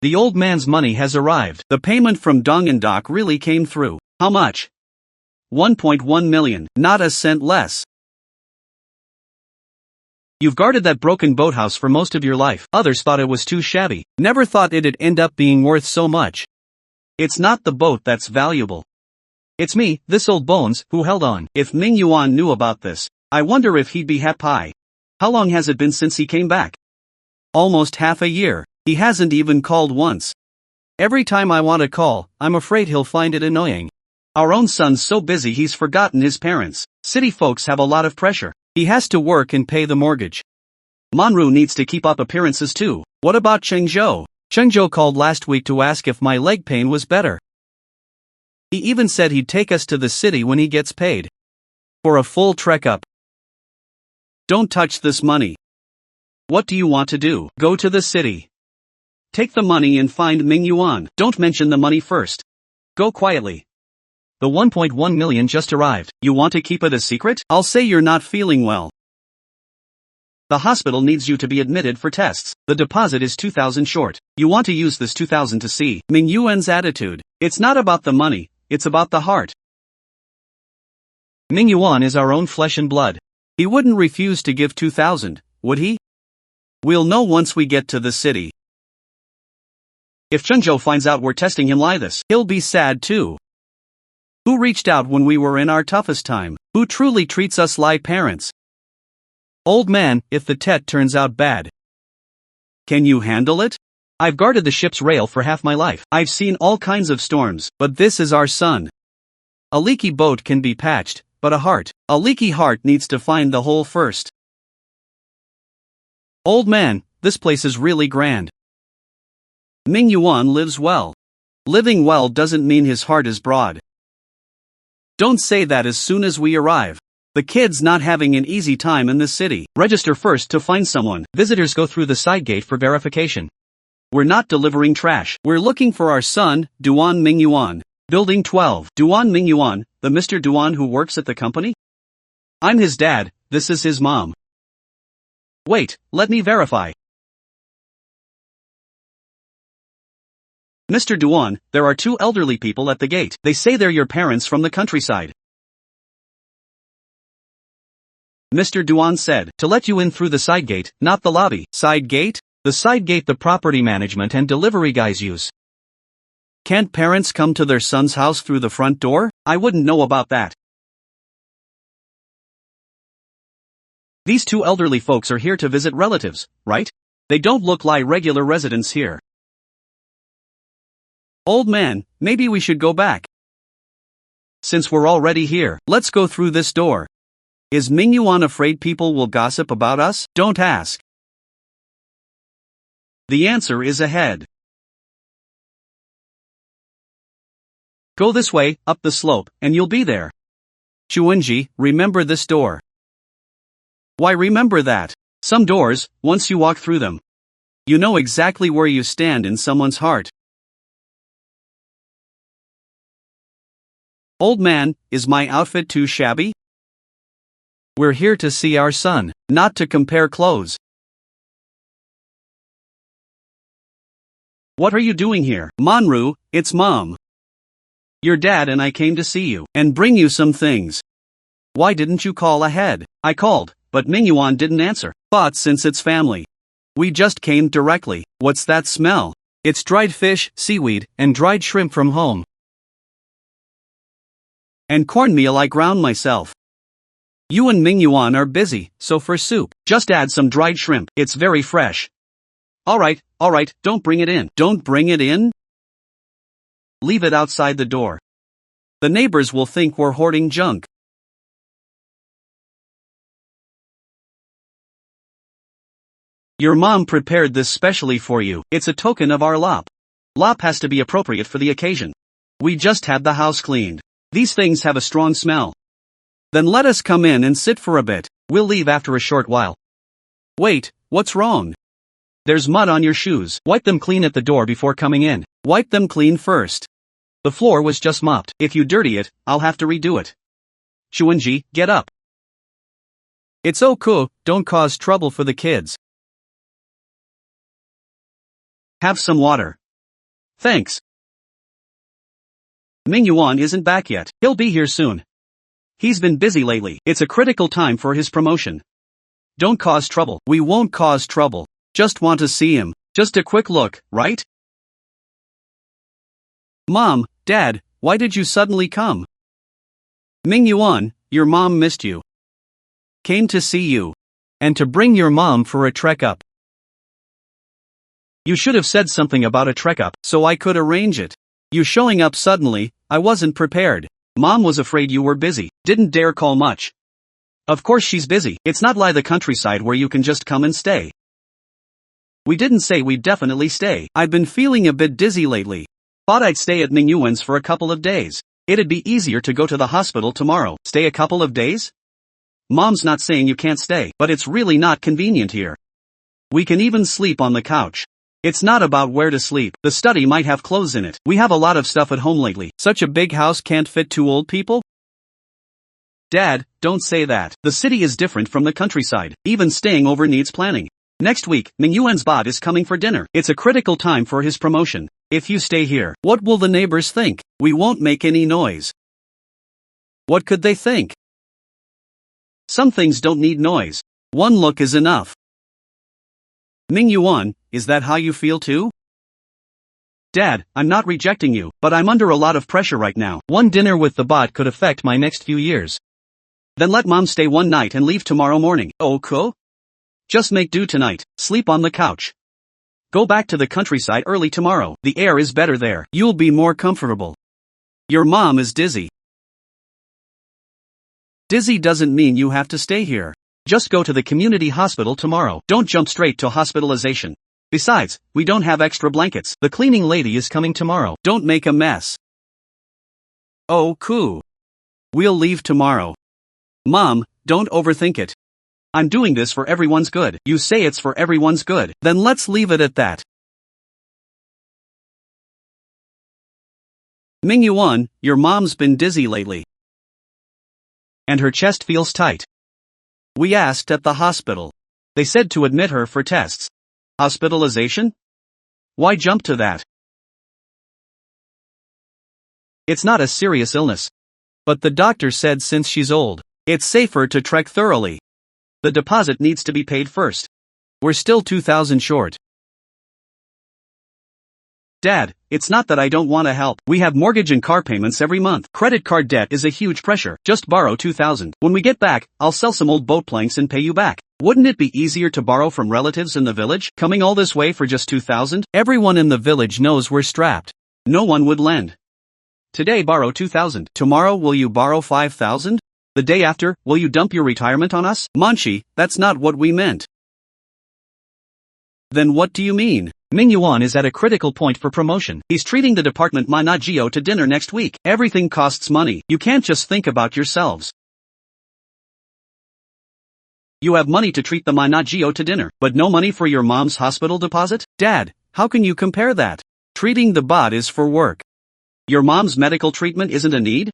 The old man's money has arrived. The payment from Dong and Doc really came through. How much? 1.1 million, not a cent less. You've guarded that broken boathouse for most of your life. Others thought it was too shabby. Never thought it'd end up being worth so much. It's not the boat that's valuable. It's me, this old bones, who held on. If Ming Yuan knew about this, I wonder if he'd be happy. How long has it been since he came back? Almost half a year. He hasn't even called once. Every time I want to call, I'm afraid he'll find it annoying. Our own son's so busy he's forgotten his parents. City folks have a lot of pressure. He has to work and pay the mortgage. Manhwa needs to keep up appearances too. What about Chengzhou? Chengzhou called last week to ask if my leg pain was better. He even said he'd take us to the city when he gets paid. For a full trek up. Don't touch this money. What do you want to do? Go to the city. Take the money and find Ming Yuan. Don't mention the money first. Go quietly. The 1.1 million just arrived. You want to keep it a secret? I'll say you're not feeling well. The hospital needs you to be admitted for tests. The deposit is 2,000 short. You want to use this 2,000 to see Ming Yuan's attitude. It's not about the money, it's about the heart. Ming Yuan is our own flesh and blood. He wouldn't refuse to give 2,000, would he? We'll know once we get to the city. If Chengzhou finds out we're testing him like this, he'll be sad too. Who reached out when we were in our toughest time? Who truly treats us like parents? Old man, if the tet turns out bad. Can you handle it? I've guarded the ship's rail for half my life. I've seen all kinds of storms, but this is our son. A leaky boat can be patched, but a leaky heart needs to find the hole first. Old man, this place is really grand. Ming Yuan lives well. Living well doesn't mean his heart is broad. Don't say that as soon as we arrive. The kid's not having an easy time in the city. Register first to find someone. Visitors go through the side gate for verification. We're not delivering trash. We're looking for our son, Duan Ming Yuan. Building 12. Duan Ming Yuan, the Mr. Duan who works at the company? I'm his dad, this is his mom. Wait, let me verify. Mr. Duan, there are two elderly people at the gate. They say they're your parents from the countryside. Mr. Duan said, to let you in through the side gate, not the lobby. Side gate? The side gate the property management and delivery guys use. Can't parents come to their son's house through the front door? I wouldn't know about that. These two elderly folks are here to visit relatives, right? They don't look like regular residents here. Old man, maybe we should go back. Since we're already here, let's go through this door. Is Ming Yuan afraid people will gossip about us? Don't ask. The answer is ahead. Go this way, up the slope, and you'll be there. Chuanji, remember this door. Why remember that? Some doors, once you walk through them, you know exactly where you stand in someone's heart. Old man, is my outfit too shabby? We're here to see our son, not to compare clothes. What are you doing here? Manhwa, it's Mom. Your dad and I came to see you, and bring you some things. Why didn't you call ahead? I called, but Ming Yuan didn't answer. But since it's family, we just came directly. What's that smell? It's dried fish, seaweed, and dried shrimp from home. And cornmeal I ground myself. You and Ming Yuan are busy, so for soup, just add some dried shrimp. It's very fresh. Alright, don't bring it in. Don't bring it in? Leave it outside the door. The neighbors will think we're hoarding junk. Your mom prepared this specially for you. It's a token of our lop. Lop has to be appropriate for the occasion. We just had the house cleaned. These things have a strong smell. Then let us come in and sit for a bit. We'll leave after a short while. Wait, what's wrong? There's mud on your shoes. Wipe them clean at the door before coming in. Wipe them clean first. The floor was just mopped. If you dirty it, I'll have to redo it. Chuanji, get up. It's okay, don't cause trouble for the kids. Have some water. Thanks. Mingyuan isn't back yet. He'll be here soon. He's been busy lately. It's a critical time for his promotion. Don't cause trouble. We won't cause trouble. Just want to see him. Just a quick look, right? Mom, Dad, why did you suddenly come? Mingyuan, your mom missed you. Came to see you. And to bring your mom for a trek up. You should have said something about a trek up, so I could arrange it. You showing up suddenly, I wasn't prepared. Mom was afraid you were busy, didn't dare call much. Of course she's busy, it's not like the countryside where you can just come and stay. We didn't say we'd definitely stay. I've been feeling a bit dizzy lately. Thought I'd stay at Mingyuan's for a couple of days. It'd be easier to go to the hospital tomorrow. Stay a couple of days? Mom's not saying you can't stay, but it's really not convenient here. We can even sleep on the couch. It's not about where to sleep. The study might have clothes in it. We have a lot of stuff at home lately. Such a big house can't fit 2 old people? Dad, don't say that. The city is different from the countryside. Even staying over needs planning. Next week, Mingyuan's bot is coming for dinner. It's a critical time for his promotion. If you stay here, what will the neighbors think? We won't make any noise. What could they think? Some things don't need noise. One look is enough. Mingyuan, is that how you feel too? Dad, I'm not rejecting you, but I'm under a lot of pressure right now. One dinner with the bot could affect my next few years. Then let Mom stay one night and leave tomorrow morning. Oh, cool? Just make do tonight. Sleep on the couch. Go back to the countryside early tomorrow. The air is better there. You'll be more comfortable. Your mom is dizzy. Dizzy doesn't mean you have to stay here. Just go to the community hospital tomorrow. Don't jump straight to hospitalization. Besides, we don't have extra blankets. The cleaning lady is coming tomorrow. Don't make a mess. Oh, cool. We'll leave tomorrow. Mom, don't overthink it. I'm doing this for everyone's good. You say it's for everyone's good. Then let's leave it at that. Mingyuan, your mom's been dizzy lately. And her chest feels tight. We asked at the hospital. They said to admit her for tests. Hospitalization? Why jump to that? It's not a serious illness. But the doctor said since she's old, it's safer to trek thoroughly. The deposit needs to be paid first. We're still 2,000 short. Dad, it's not that I don't want to help. We have mortgage and car payments every month. Credit card debt is a huge pressure. Just borrow 2,000. When we get back, I'll sell some old boat planks and pay you back. Wouldn't it be easier to borrow from relatives in the village? Coming all this way for just 2,000? Everyone in the village knows we're strapped. No one would lend. Today borrow 2,000. Tomorrow will you borrow 5,000? The day after, will you dump your retirement on us? Manchi, that's not what we meant. Then what do you mean? Mingyuan is at a critical point for promotion. He's treating the department Manhua to dinner next week. Everything costs money. You can't just think about yourselves. You have money to treat the Manhua to dinner, but no money for your mom's hospital deposit? Dad, how can you compare that? Treating the bot is for work. Your mom's medical treatment isn't a need?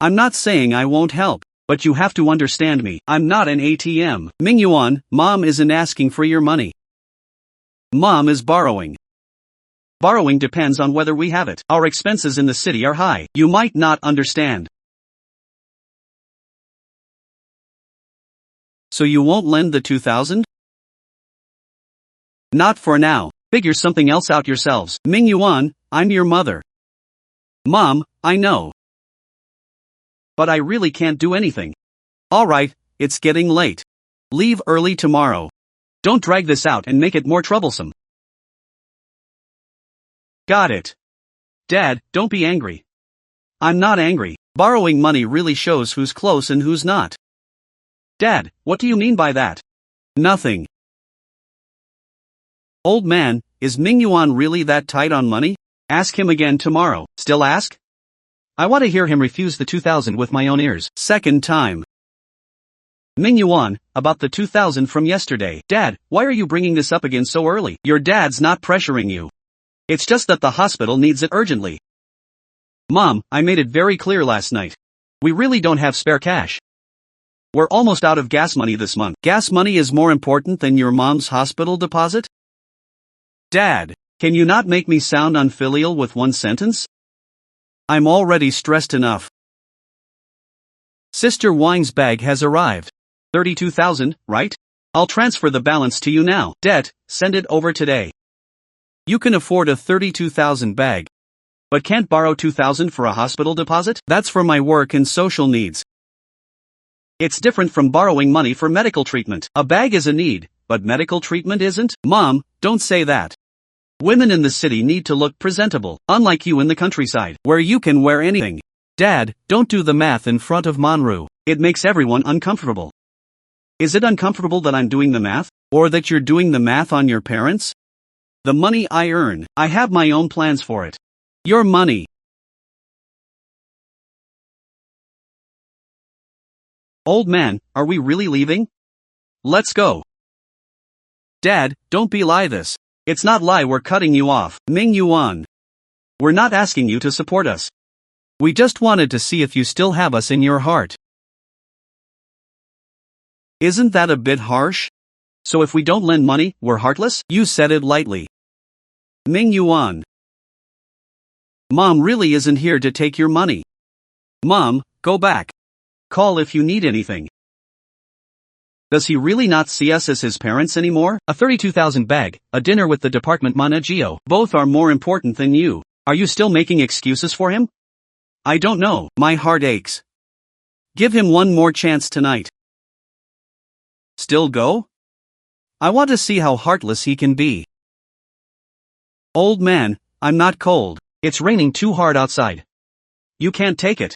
I'm not saying I won't help, but you have to understand me. I'm not an ATM. Mingyuan, Mom isn't asking for your money. Mom is borrowing. Borrowing depends on whether we have it. Our expenses in the city are high. You might not understand. So you won't lend the 2,000? Not for now. Figure something else out yourselves. Mingyuan, I'm your mother. Mom, I know. But I really can't do anything. Alright, it's getting late. Leave early tomorrow. Don't drag this out and make it more troublesome. Got it. Dad, don't be angry. I'm not angry. Borrowing money really shows who's close and who's not. Dad, what do you mean by that? Nothing. Old man, is Mingyuan really that tight on money? Ask him again tomorrow. Still ask? I want to hear him refuse the 2,000 with my own ears. Second time. Mingyuan, about the 2,000 from yesterday. Dad, why are you bringing this up again so early? Your dad's not pressuring you. It's just that the hospital needs it urgently. Mom, I made it very clear last night. We really don't have spare cash. We're almost out of gas money this month. Gas money is more important than your mom's hospital deposit? Dad. Can you not make me sound unfilial with one sentence? I'm already stressed enough. Sister Wang's bag has arrived. 32,000, right? I'll transfer the balance to you now. Debt, send it over today. You can afford a 32,000 bag. But can't borrow 2,000 for a hospital deposit? That's for my work and social needs. It's different from borrowing money for medical treatment. A bag is a need, but medical treatment isn't? Mom, don't say that. Women in the city need to look presentable, unlike you in the countryside, where you can wear anything. Dad, don't do the math in front of Manhwa. It makes everyone uncomfortable. Is it uncomfortable that I'm doing the math? Or that you're doing the math on your parents? The money I earn, I have my own plans for it. Your money. Old man, are we really leaving? Let's go. Dad, don't belie this. It's not lie we're cutting you off, Ming Yuan. We're not asking you to support us. We just wanted to see if you still have us in your heart. Isn't that a bit harsh? So if we don't lend money, we're heartless? You said it lightly. Ming Yuan. Mom really isn't here to take your money. Mom, go back. Call if you need anything. Does he really not see us as his parents anymore? A 32,000 bag, a dinner with the department manager, both are more important than you. Are you still making excuses for him? I don't know, my heart aches. Give him one more chance tonight. Still go? I want to see how heartless he can be. Old man, I'm not cold. It's raining too hard outside. You can't take it.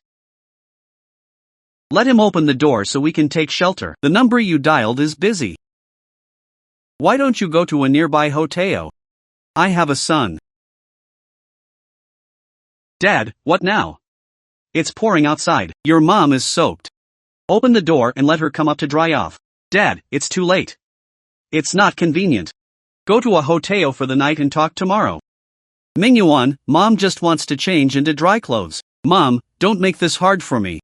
Let him open the door so we can take shelter. The number you dialed is busy. Why don't you go to a nearby hotel? I have a son. Dad, what now? It's pouring outside. Your mom is soaked. Open the door and let her come up to dry off. Dad, it's too late. It's not convenient. Go to a hotel for the night and talk tomorrow. Mingyuan, Mom just wants to change into dry clothes. Mom, don't make this hard for me.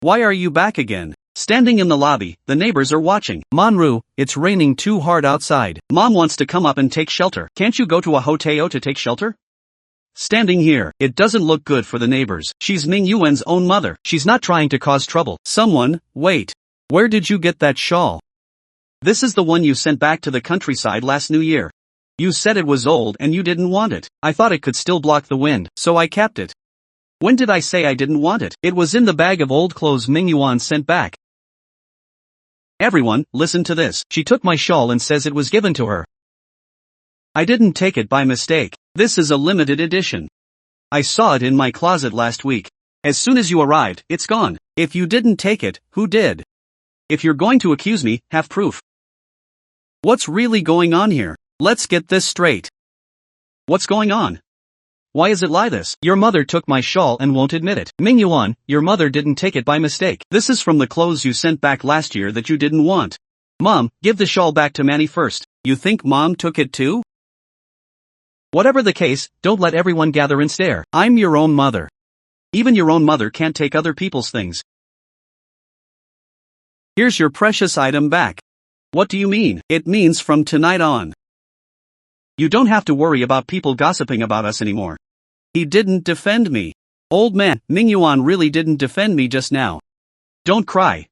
Why are you back again? Standing in the lobby, the neighbors are watching. Manhwa, it's raining too hard outside. Mom wants to come up and take shelter. Can't you go to a hotel to take shelter? Standing here, it doesn't look good for the neighbors. She's Ming Yuan's own mother. She's not trying to cause trouble. Someone, wait. Where did you get that shawl? This is the one you sent back to the countryside last New Year. You said it was old and you didn't want it. I thought it could still block the wind, so I kept it. When did I say I didn't want it? It was in the bag of old clothes Ming Yuan sent back. Everyone, listen to this. She took my shawl and says it was given to her. I didn't take it by mistake. This is a limited edition. I saw it in my closet last week. As soon as you arrived, it's gone. If you didn't take it, who did? If you're going to accuse me, have proof. What's really going on here? Let's get this straight. What's going on? Why is it like this? Your mother took my shawl and won't admit it. Ming Yuan, your mother didn't take it by mistake. This is from the clothes you sent back last year that you didn't want. Mom, give the shawl back to Manny first. You think Mom took it too? Whatever the case, don't let everyone gather and stare. I'm your own mother. Even your own mother can't take other people's things. Here's your precious item back. What do you mean? It means from tonight on. You don't have to worry about people gossiping about us anymore. He didn't defend me. Old man, Ming Yuan really didn't defend me just now. Don't cry.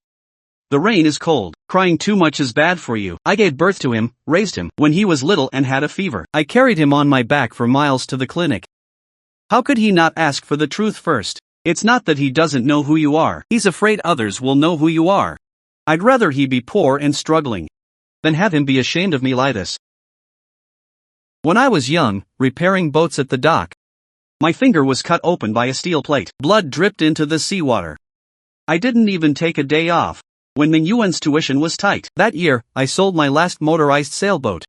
The rain is cold. Crying too much is bad for you. I gave birth to him, raised him, when he was little and had a fever. I carried him on my back for miles to the clinic. How could he not ask for the truth first? It's not that he doesn't know who you are. He's afraid others will know who you are. I'd rather he be poor and struggling than have him be ashamed of me like this. When I was young, repairing boats at the dock, my finger was cut open by a steel plate. Blood dripped into the seawater. I didn't even take a day off. When Ming Yuan's tuition was tight. That year, I sold my last motorized sailboat.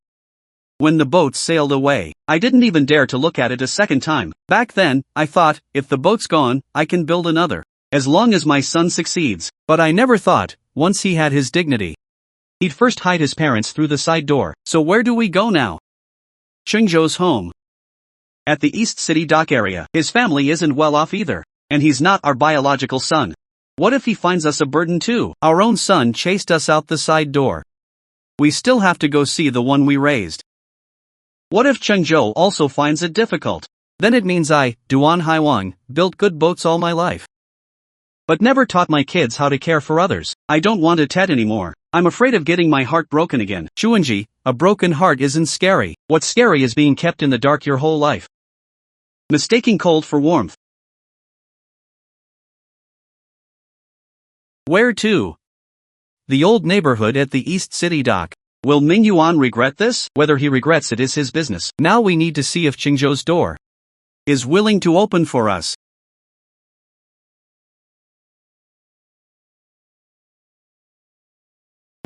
When the boat sailed away, I didn't even dare to look at it a second time. Back then, I thought, if the boat's gone, I can build another. As long as my son succeeds. But I never thought, once he had his dignity, he'd first hide his parents through the side door. So where do we go now? Chengzhou's home. At the East City dock area. His family isn't well off either. And he's not our biological son. What if he finds us a burden too? Our own son chased us out the side door. We still have to go see the one we raised. What if Chengzhou also finds it difficult? Then it means I, Duan Haiwang, built good boats all my life, but never taught my kids how to care for others. I don't want a Ted anymore. I'm afraid of getting my heart broken again. Chuanji, a broken heart isn't scary. What's scary is being kept in the dark your whole life. Mistaking cold for warmth. Where to? The old neighborhood at the East City dock. Will Ming Yuan regret this? Whether he regrets it is his business. Now we need to see if Qingzhou's door is willing to open for us.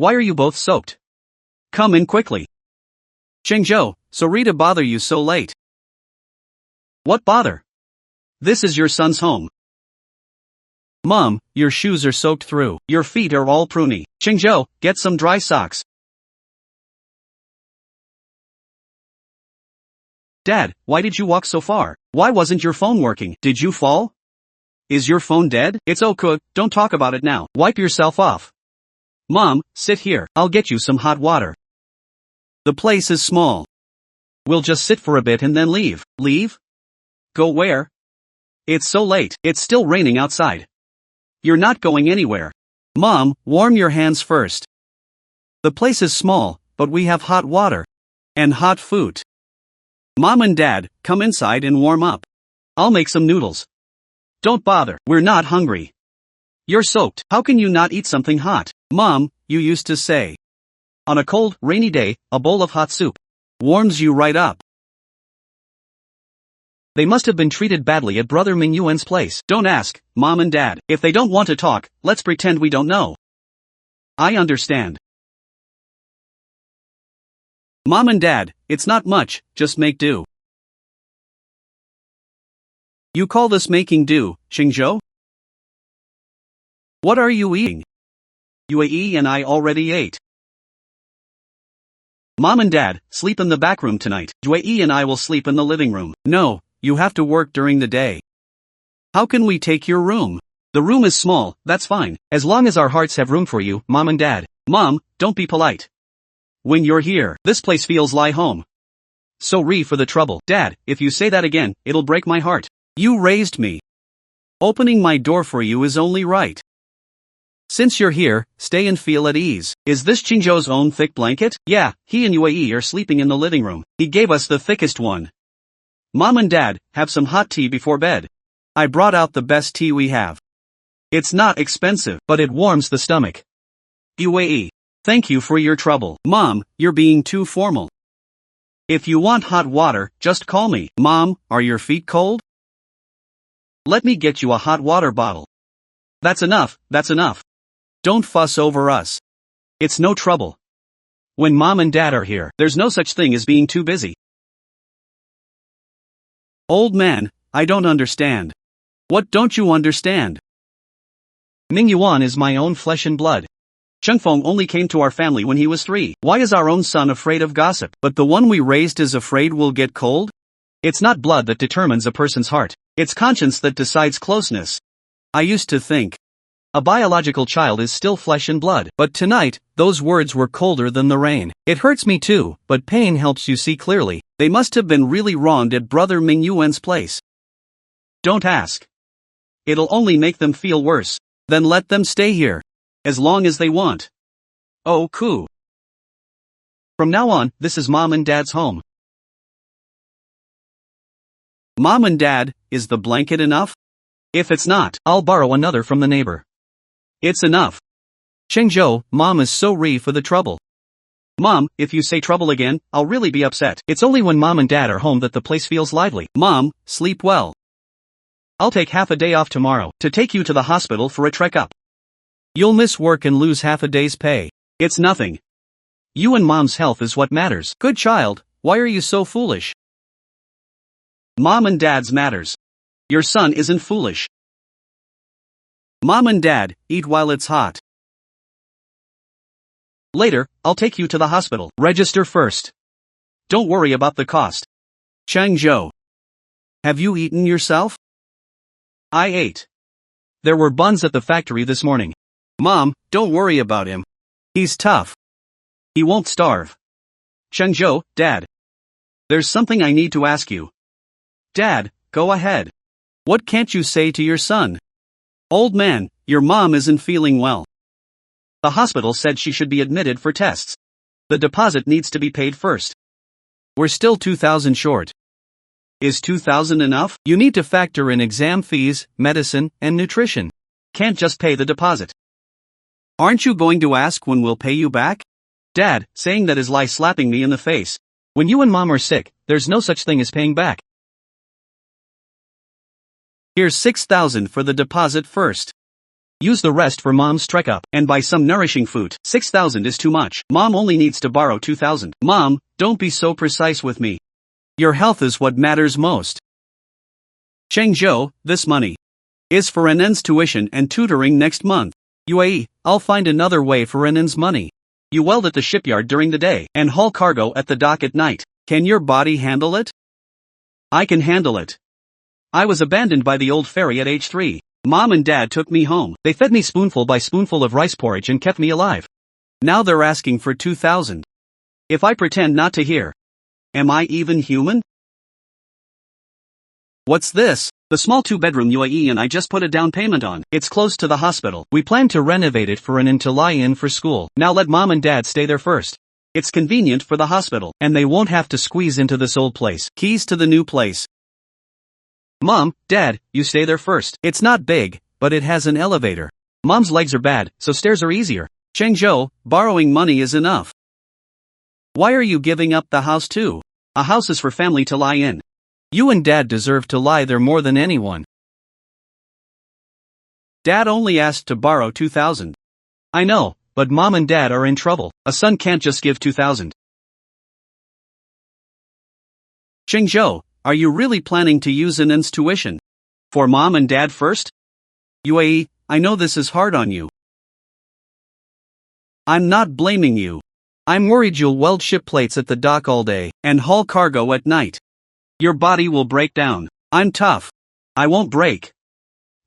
Why are you both soaked? Come in quickly. Qingzhou, sorry to bother you so late. What bother? This is your son's home. Mom, your shoes are soaked through. Your feet are all pruny. Qingzhou, get some dry socks. Dad, why did you walk so far? Why wasn't your phone working? Did you fall? Is your phone dead? It's okay, don't talk about it now. Wipe yourself off. Mom, sit here. I'll get you some hot water. The place is small. We'll just sit for a bit and then leave. Leave? Go where? It's so late. It's still raining outside. You're not going anywhere. Mom, warm your hands first. The place is small, but we have hot water. And hot food. Mom and Dad, come inside and warm up. I'll make some noodles. Don't bother, we're not hungry. You're soaked, how can you not eat something hot? Mom, you used to say. On a cold, rainy day, a bowl of hot soup warms you right up. They must have been treated badly at Brother Ming Yuan's place. Don't ask, Mom and Dad. If they don't want to talk, let's pretend we don't know. I understand. Mom and Dad, it's not much, just make do. You call this making do, Qingzhou? What are you eating? UAE and I already ate. Mom and Dad, sleep in the back room tonight. UAE and I will sleep in the living room. No, you have to work during the day. How can we take your room? The room is small, that's fine, as long as our hearts have room for you, Mom and Dad. Mom, don't be polite. When you're here, this place feels like home. Sorry for the trouble. Dad, if you say that again, it'll break my heart. You raised me. Opening my door for you is only right. Since you're here, stay and feel at ease. Is this Qingzhou's own thick blanket? Yeah, he and UAE are sleeping in the living room. He gave us the thickest one. Mom and Dad, have some hot tea before bed. I brought out the best tea we have. It's not expensive, but it warms the stomach. UAE. Thank you for your trouble. Mom, you're being too formal. If you want hot water, just call me. Mom, are your feet cold? Let me get you a hot water bottle. That's enough, that's enough. Don't fuss over us. It's no trouble. When Mom and Dad are here, there's no such thing as being too busy. Old man, I don't understand. What don't you understand? Ming Yuan is my own flesh and blood. Chengfeng only came to our family when he was 3. Why is our own son afraid of gossip? But the one we raised is afraid we'll get cold? It's not blood that determines a person's heart. It's conscience that decides closeness. I used to think a biological child is still flesh and blood. But tonight, those words were colder than the rain. It hurts me too, but pain helps you see clearly. They must have been really wronged at Brother Ming Yuan's place. Don't ask. It'll only make them feel worse. Then let them stay here. As long as they want. Oh, cool. From now on, this is Mom and Dad's home. Mom and Dad, is the blanket enough? If it's not, I'll borrow another from the neighbor. It's enough. Qingzhou, Mom is sorry for the trouble. Mom, if you say trouble again, I'll really be upset. It's only when Mom and Dad are home that the place feels lively. Mom, sleep well. I'll take half a day off tomorrow to take you to the hospital for a trek-up. You'll miss work and lose half a day's pay. It's nothing. You and Mom's health is what matters. Good child, why are you so foolish? Mom and Dad's matters. Your son isn't foolish. Mom and Dad, eat while it's hot. Later, I'll take you to the hospital. Register first. Don't worry about the cost. Changzhou. Have you eaten yourself? I ate. There were buns at the factory this morning. Mom, don't worry about him. He's tough. He won't starve. Chengzhou, Dad. There's something I need to ask you. Dad, go ahead. What can't you say to your son? Old man, your mom isn't feeling well. The hospital said she should be admitted for tests. The deposit needs to be paid first. We're still 2,000 short. Is 2,000 enough? You need to factor in exam fees, medicine, and nutrition. Can't just pay the deposit. Aren't you going to ask when we'll pay you back? Dad, saying that is like slapping me in the face. When you and Mom are sick, there's no such thing as paying back. Here's 6,000 for the deposit first. Use the rest for Mom's trek-up and buy some nourishing food. 6,000 is too much. Mom only needs to borrow 2,000. Mom, don't be so precise with me. Your health is what matters most. Chengzhou, this money is for Renan's tuition and tutoring next month. UAE, I'll find another way for Renan's money. You weld at the shipyard during the day and haul cargo at the dock at night. Can your body handle it? I can handle it. I was abandoned by the old ferry at age 3. Mom and Dad took me home. They fed me spoonful by spoonful of rice porridge and kept me alive. Now they're asking for 2,000. If I pretend not to hear, am I even human? What's this? The small 2-bedroom UAE and I just put a down payment on. It's close to the hospital. We plan to renovate it for Renan to lie in for school. Now let Mom and Dad stay there first. It's convenient for the hospital, and they won't have to squeeze into this old place. Keys to the new place. Mom, Dad, you stay there first. It's not big, but it has an elevator. Mom's legs are bad, so stairs are easier. Chengzhou, borrowing money is enough. Why are you giving up the house too? A house is for family to lie in. You and Dad deserve to lie there more than anyone. Dad only asked to borrow 2,000. I know, but Mom and Dad are in trouble. A son can't just give 2,000. Chengzhou, are you really planning to use Renan's tuition for Mom and Dad first? UAE, I know this is hard on you. I'm not blaming you. I'm worried you'll weld ship plates at the dock all day and haul cargo at night. Your body will break down. I'm tough. I won't break.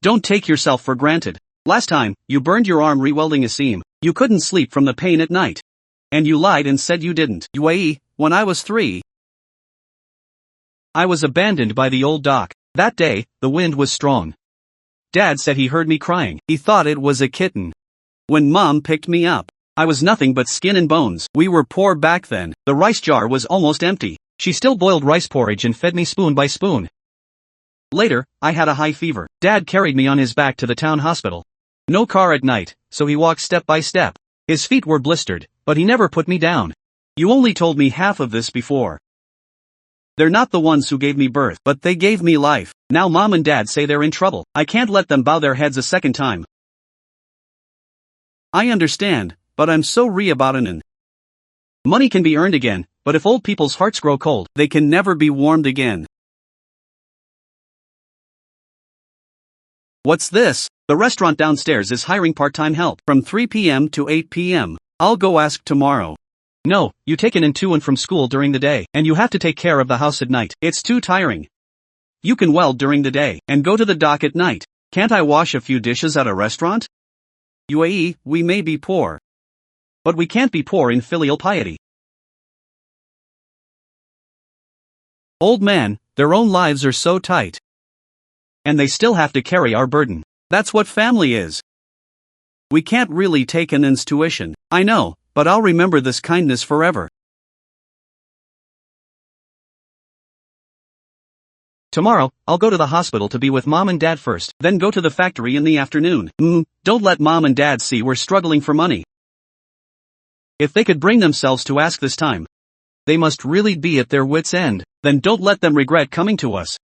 Don't take yourself for granted. Last time, you burned your arm rewelding a seam. You couldn't sleep from the pain at night. And you lied and said you didn't. UAE, when I was 3, I was abandoned by the old dock. That day, the wind was strong. Dad said he heard me crying. He thought it was a kitten. When Mom picked me up, I was nothing but skin and bones. We were poor back then. The rice jar was almost empty. She still boiled rice porridge and fed me spoon by spoon. Later, I had a high fever. Dad carried me on his back to the town hospital. No car at night, so he walked step by step. His feet were blistered, but he never put me down. You only told me half of this before. They're not the ones who gave me birth, but they gave me life. Now Mom and Dad say they're in trouble. I can't let them bow their heads a second time. I understand, but I'm so about Renan. Money can be earned again, but if old people's hearts grow cold, they can never be warmed again. What's this? The restaurant downstairs is hiring part-time help from 3 p.m. to 8 p.m. I'll go ask tomorrow. No, you take Renan to and from school during the day, and you have to take care of the house at night. It's too tiring. You can weld during the day, and go to the dock at night. Can't I wash a few dishes at a restaurant? UAE, we may be poor. But we can't be poor in filial piety. Old man, their own lives are so tight. And they still have to carry our burden. That's what family is. We can't really take Renan's tuition. I know, but I'll remember this kindness forever. Tomorrow, I'll go to the hospital to be with Mom and Dad first, then go to the factory in the afternoon. Don't let Mom and Dad see we're struggling for money. If they could bring themselves to ask this time, they must really be at their wits' end. Then don't let them regret coming to us.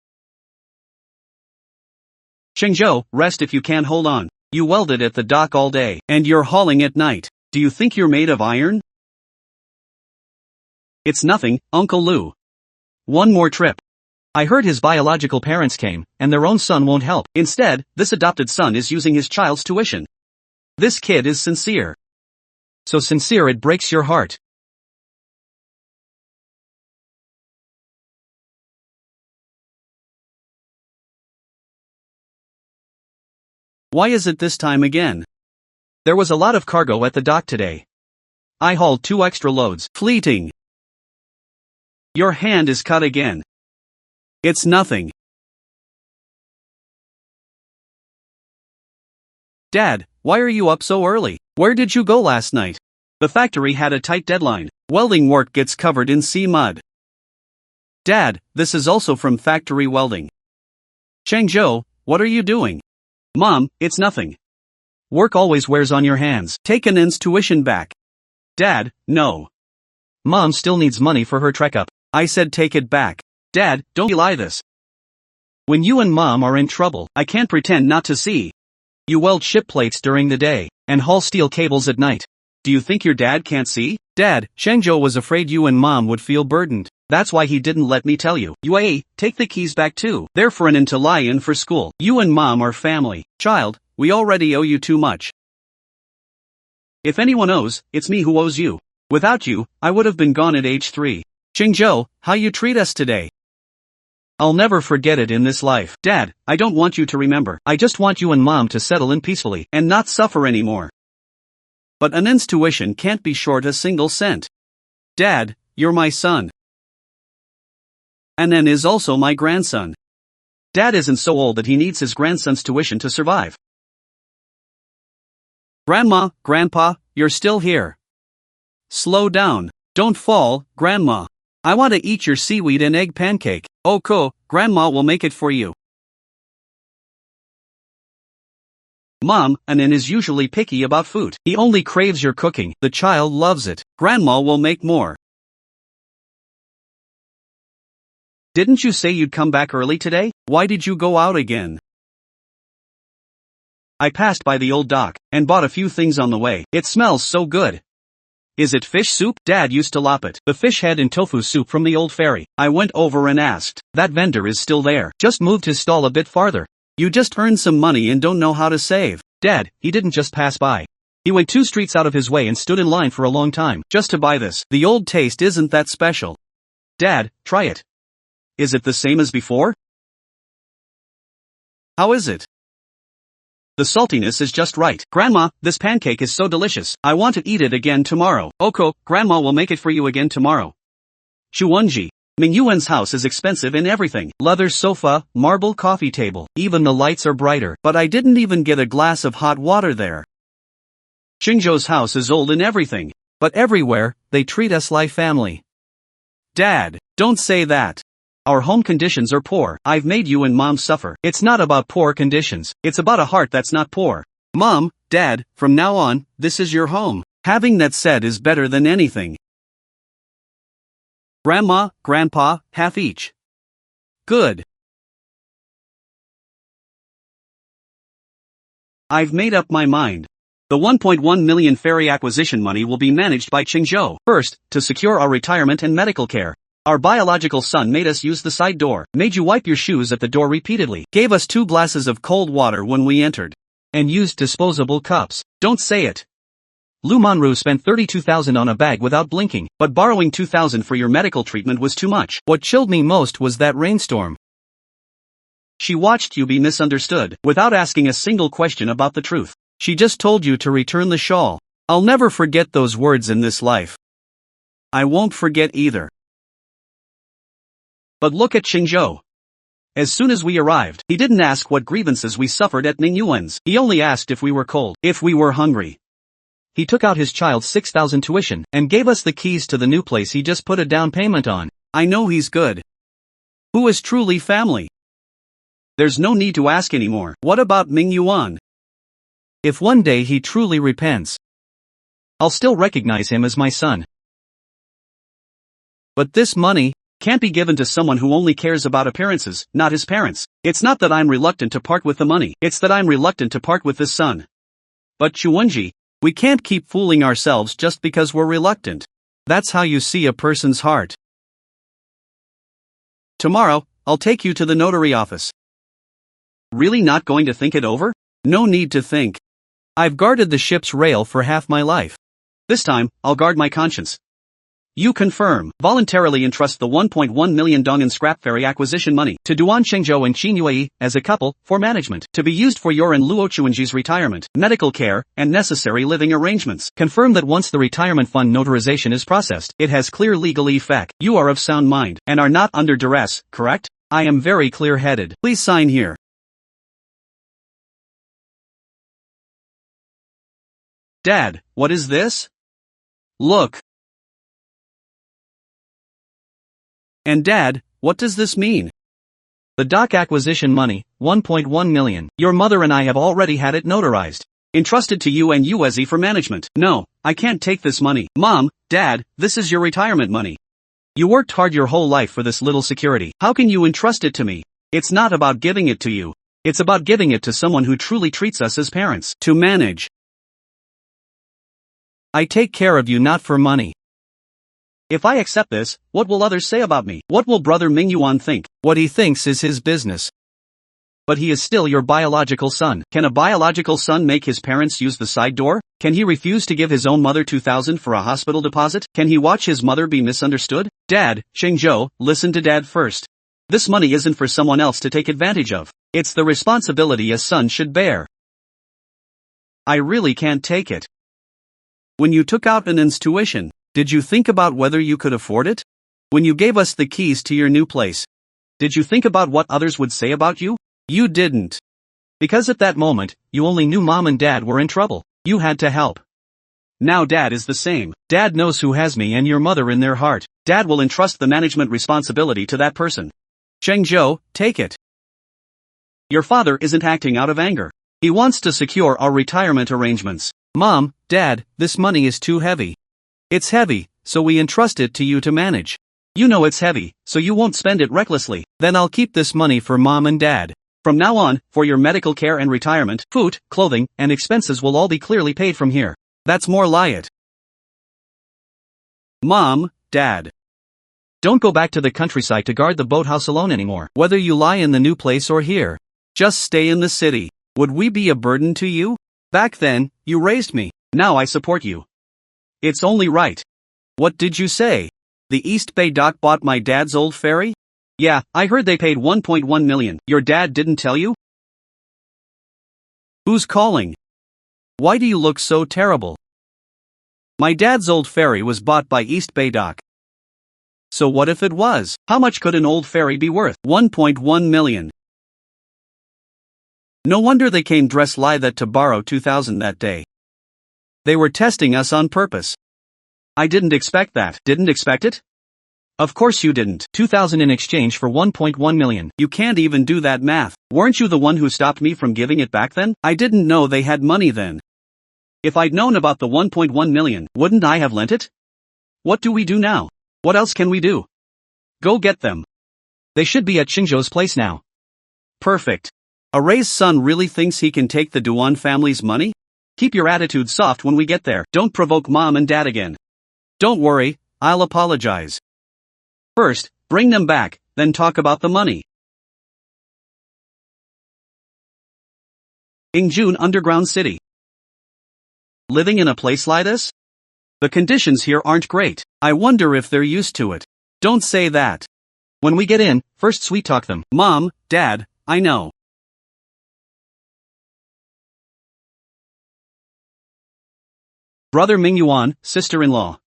Chengzhou, rest if you can, hold on. You welded at the dock all day, and you're hauling at night. Do you think you're made of iron? It's nothing, Uncle Lou. One more trip. I heard his biological parents came, and their own son won't help. Instead, this adopted son is using his child's tuition. This kid is sincere. So sincere it breaks your heart. Why is it this time again? There was a lot of cargo at the dock today. I hauled 2 extra loads. Fleeting. Your hand is cut again. It's nothing. Dad, why are you up so early? Where did you go last night? The factory had a tight deadline. Welding work gets covered in sea mud. Dad, this is also from factory welding. Changzhou, what are you doing? Mom, it's nothing. Work always wears on your hands. Take Anand's tuition back. Dad, no. Mom still needs money for her trek up. I said take it back. Dad, don't lie this. When you and Mom are in trouble, I can't pretend not to see. You weld ship plates during the day, and haul steel cables at night. Do you think your dad can't see? Dad, Changzhou was afraid you and Mom would feel burdened. That's why he didn't let me tell you. Yue, take the keys back too. They're for Anan to lie in for school. You and Mom are family. Child, we already owe you too much. If anyone owes, it's me who owes you. Without you, I would have been gone at age 3. Changzhou, how you treat us today. I'll never forget it in this life. Dad, I don't want you to remember. I just want you and Mom to settle in peacefully and not suffer anymore. But Anand's tuition can't be short a single cent. Dad, you're my son. Anan is also my grandson. Dad isn't so old that he needs his grandson's tuition to survive. Grandma, Grandpa, you're still here. Slow down. Don't fall, Grandma. I want to eat your seaweed and egg pancake. Oh, Grandma will make it for you. Mom, Anan is usually picky about food. He only craves your cooking. The child loves it. Grandma will make more. Didn't you say you'd come back early today? Why did you go out again? I passed by the old dock, and bought a few things on the way. It smells so good. Is it fish soup? Dad used to lop it. The fish head and tofu soup from the old ferry. I went over and asked. That vendor is still there. Just moved his stall a bit farther. You just earned some money and don't know how to save. Dad, he didn't just pass by. He went 2 streets out of his way and stood in line for a long time, just to buy this. The old taste isn't that special. Dad, try it. Is it the same as before? How is it? The saltiness is just right. Grandma, this pancake is so delicious. I want to eat it again tomorrow. Oko, Grandma will make it for you again tomorrow. Shuwenji, Ming Yuan's house is expensive in everything. Leather sofa, marble coffee table. Even the lights are brighter. But I didn't even get a glass of hot water there. Xingzhou's house is old in everything. But everywhere, they treat us like family. Dad, don't say that. Our home conditions are poor. I've made you and Mom suffer. It's not about poor conditions. It's about a heart that's not poor. Mom, Dad, from now on, this is your home. Having that said is better than anything. Grandma, Grandpa, half each. Good. I've made up my mind. The 1.1 million ferry acquisition money will be managed by Changzhou. First, to secure our retirement and medical care. Our biological son made us use the side door, made you wipe your shoes at the door repeatedly, gave us 2 glasses of cold water when we entered, and used disposable cups. Don't say it. Lu Monru spent 32,000 on a bag without blinking, but borrowing 2,000 for your medical treatment was too much. What chilled me most was that rainstorm. She watched you be misunderstood, without asking a single question about the truth. She just told you to return the shawl. I'll never forget those words in this life. I won't forget either. But look at Changzhou. As soon as we arrived, he didn't ask what grievances we suffered at Ming Yuan's. He only asked if we were cold, if we were hungry. He took out his child's 6,000 tuition, and gave us the keys to the new place he just put a down payment on. I know he's good. Who is truly family? There's no need to ask anymore. What about Ming Yuan? If one day he truly repents, I'll still recognize him as my son. But this money can't be given to someone who only cares about appearances, not his parents. It's not that I'm reluctant to part with the money, it's that I'm reluctant to part with this son. But Chuwenji, we can't keep fooling ourselves just because we're reluctant. That's how you see a person's heart. Tomorrow, I'll take you to the notary office. Really not going to think it over? No need to think. I've guarded the ship's rail for half my life. This time, I'll guard my conscience. You confirm, voluntarily entrust the 1.1 million dong in scrap ferry acquisition money to Duan Shengzhou and Qin Yue as a couple, for management, to be used for your and Luo Chuanji's retirement, medical care, and necessary living arrangements. Confirm that once the retirement fund notarization is processed, it has clear legal effect. You are of sound mind, and are not under duress, correct? I am very clear-headed. Please sign here. Dad, what is this? Look. And Dad, what does this mean? The dock acquisition money, 1.1 million. Your mother and I have already had it notarized. Entrusted to you and Yuezi for management. No, I can't take this money. Mom, Dad, this is your retirement money. You worked hard your whole life for this little security. How can you entrust it to me? It's not about giving it to you. It's about giving it to someone who truly treats us as parents. To manage. I take care of you not for money. If I accept this, what will others say about me? What will brother Mingyuan think? What he thinks is his business. But he is still your biological son. Can a biological son make his parents use the side door? Can he refuse to give his own mother 2,000 for a hospital deposit? Can he watch his mother be misunderstood? Dad, Shengzhou, listen to Dad first. This money isn't for someone else to take advantage of. It's the responsibility a son should bear. I really can't take it. When you took out Anand's tuition, did you think about whether you could afford it? When you gave us the keys to your new place, did you think about what others would say about you? You didn't. Because at that moment, you only knew Mom and Dad were in trouble. You had to help. Now Dad is the same. Dad knows who has me and your mother in their heart. Dad will entrust the management responsibility to that person. Shengzhou, take it. Your father isn't acting out of anger. He wants to secure our retirement arrangements. Mom, Dad, this money is too heavy. It's heavy, so we entrust it to you to manage. You know it's heavy, so you won't spend it recklessly. Then I'll keep this money for Mom and Dad. From now on, for your medical care and retirement, food, clothing, and expenses will all be clearly paid from here. That's more like it. Mom, Dad. Don't go back to the countryside to guard the boathouse alone anymore. Whether you lie in the new place or here, just stay in the city. Would we be a burden to you? Back then, you raised me. Now I support you. It's only right. What did you say? The East Bay dock bought my dad's old ferry? Yeah, I heard they paid 1.1 million. Your dad didn't tell you? Who's calling? Why do you look so terrible? My dad's old ferry was bought by East Bay Dock. So what if it was? How much could an old ferry be worth? 1.1 million. No wonder they came dressed like that to borrow 2,000 that day. They were testing us on purpose. I didn't expect that. Didn't expect it? Of course you didn't. 2,000 in exchange for 1.1 million. You can't even do that math. Weren't you the one who stopped me from giving it back then? I didn't know they had money then. If I'd known about the 1.1 million, wouldn't I have lent it? What do we do now? What else can we do? Go get them. They should be at Xingzhou's place now. Perfect. A raised son really thinks he can take the Duan family's money? Keep your attitude soft when we get there. Don't provoke Mom and Dad again. Don't worry, I'll apologize. First, bring them back, then talk about the money. Ingjun Underground City. Living in a place like this? The conditions here aren't great. I wonder if they're used to it. Don't say that. When we get in, first sweet talk them. Mom, Dad, I know. Brother Mingyuan, sister-in-law.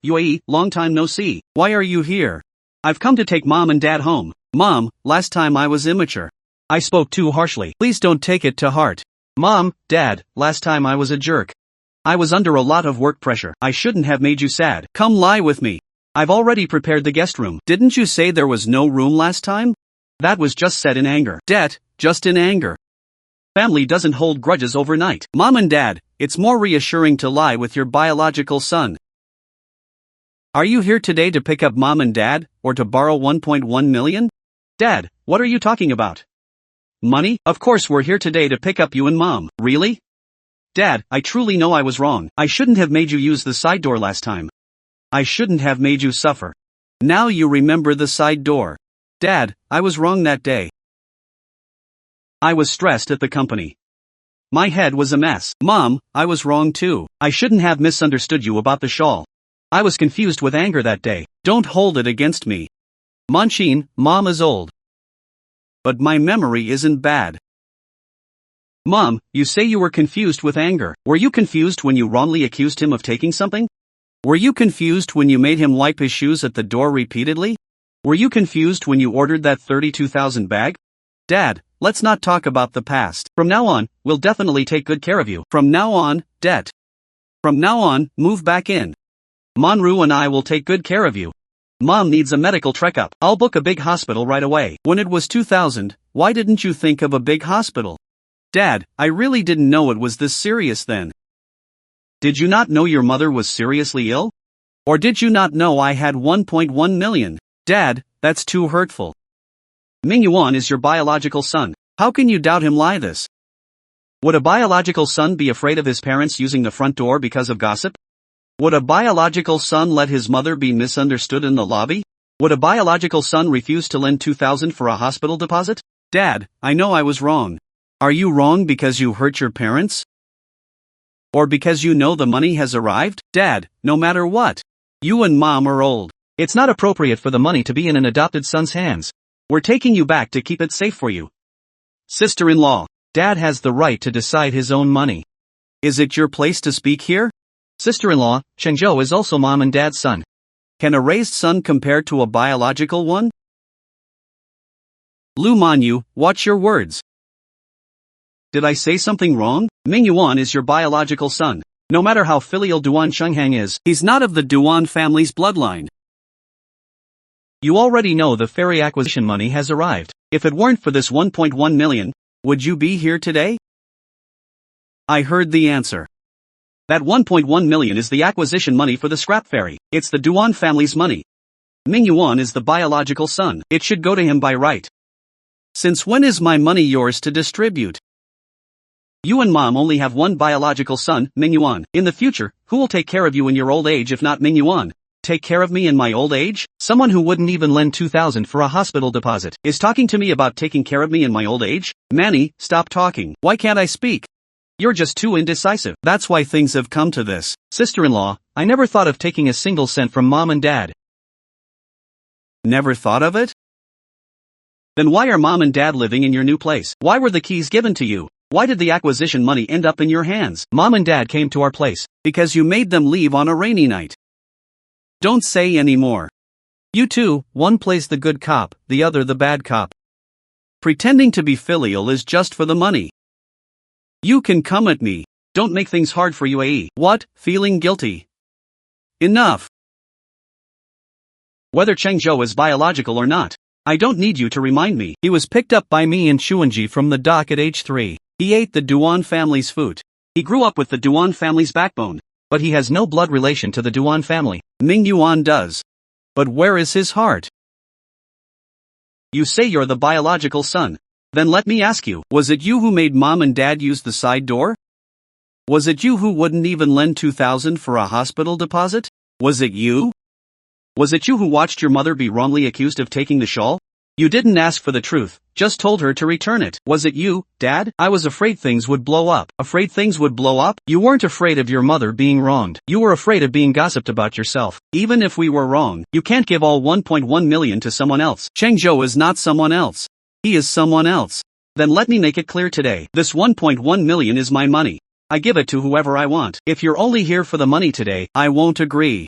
Yue, long time no see. Why are you here? I've come to take Mom and Dad home. Mom, last time I was immature. I spoke too harshly. Please don't take it to heart. Mom, Dad, last time I was a jerk. I was under a lot of work pressure. I shouldn't have made you sad. Come lie with me. I've already prepared the guest room. Didn't you say there was no room last time? That was just said in anger. Dad, just in anger. Family doesn't hold grudges overnight. Mom and Dad, it's more reassuring to lie with your biological son. Are you here today to pick up Mom and Dad, or to borrow 1.1 million? Dad, what are you talking about? Money? Of course we're here today to pick up you and Mom. Really? Dad, I truly know I was wrong. I shouldn't have made you use the side door last time. I shouldn't have made you suffer. Now you remember the side door. Dad, I was wrong that day. I was stressed at the company. My head was a mess. Mom, I was wrong too. I shouldn't have misunderstood you about the shawl. I was confused with anger that day. Don't hold it against me. Manchin, Mom is old. But my memory isn't bad. Mom, you say you were confused with anger. Were you confused when you wrongly accused him of taking something? Were you confused when you made him wipe his shoes at the door repeatedly? Were you confused when you ordered that 32,000 bag? Dad, let's not talk about the past. From now on, we'll definitely take good care of you. From now on, debt. From now on, move back in. Manhwa and I will take good care of you. Mom needs a medical checkup. I'll book a big hospital right away. When it was 2000, why didn't you think of a big hospital? Dad, I really didn't know it was this serious then. Did you not know your mother was seriously ill? Or did you not know I had 1.1 million? Dad, that's too hurtful. Mingyuan is your biological son. How can you doubt him like this? Would a biological son be afraid of his parents using the front door because of gossip? Would a biological son let his mother be misunderstood in the lobby? Would a biological son refuse to lend 2,000 for a hospital deposit? Dad, I know I was wrong. Are you wrong because you hurt your parents? Or because you know the money has arrived? Dad, no matter what. You and Mom are old. It's not appropriate for the money to be in an adopted son's hands. We're taking you back to keep it safe for you. Sister-in-law, Dad has the right to decide his own money. Is it your place to speak here? Sister-in-law, Chengzhou is also Mom and Dad's son. Can a raised son compare to a biological one? Lu Manyu, watch your words. Did I say something wrong? Mingyuan is your biological son. No matter how filial Duan Chenghang is, he's not of the Duan family's bloodline. You already know the ferry acquisition money has arrived. If it weren't for this 1.1 million, would you be here today? I heard the answer. That 1.1 million is the acquisition money for the scrap ferry. It's the Duan family's money. Mingyuan is the biological son. It should go to him by right. Since when is my money yours to distribute? You and Mom only have one biological son, Mingyuan. In the future, who will take care of you in your old age if not Mingyuan? Take care of me in my old age? Someone who wouldn't even lend 2,000 for a hospital deposit is talking to me about taking care of me in my old age? Manny, stop talking. Why can't I speak? You're just too indecisive. That's why things have come to this. Sister-in-law, I never thought of taking a single cent from Mom and Dad. Never thought of it? Then why are Mom and Dad living in your new place? Why were the keys given to you? Why did the acquisition money end up in your hands? Mom and Dad came to our place because you made them leave on a rainy night. Don't say any more. You two, one plays the good cop, the other the bad cop. Pretending to be filial is just for the money. You can come at me. Don't make things hard for UAE. What? Feeling guilty? Enough. Whether Chengzhou is biological or not, I don't need you to remind me. He was picked up by me and Shuanji from the dock at age 3. He ate the Duan family's food. He grew up with the Duan family's backbone, but he has no blood relation to the Duan family. Mingyuan does. But where is his heart? You say you're the biological son. Then let me ask you, was it you who made Mom and Dad use the side door? Was it you who wouldn't even lend 2,000 for a hospital deposit? Was it you? Was it you who watched your mother be wrongly accused of taking the shawl? You didn't ask for the truth, just told her to return it. Was it you, Dad? I was afraid things would blow up. Afraid things would blow up? You weren't afraid of your mother being wronged. You were afraid of being gossiped about yourself. Even if we were wrong, you can't give all 1.1 million to someone else. Chengzhou is not someone else. He is someone else. Then let me make it clear today. This 1.1 million is my money. I give it to whoever I want. If you're only here for the money today, I won't agree.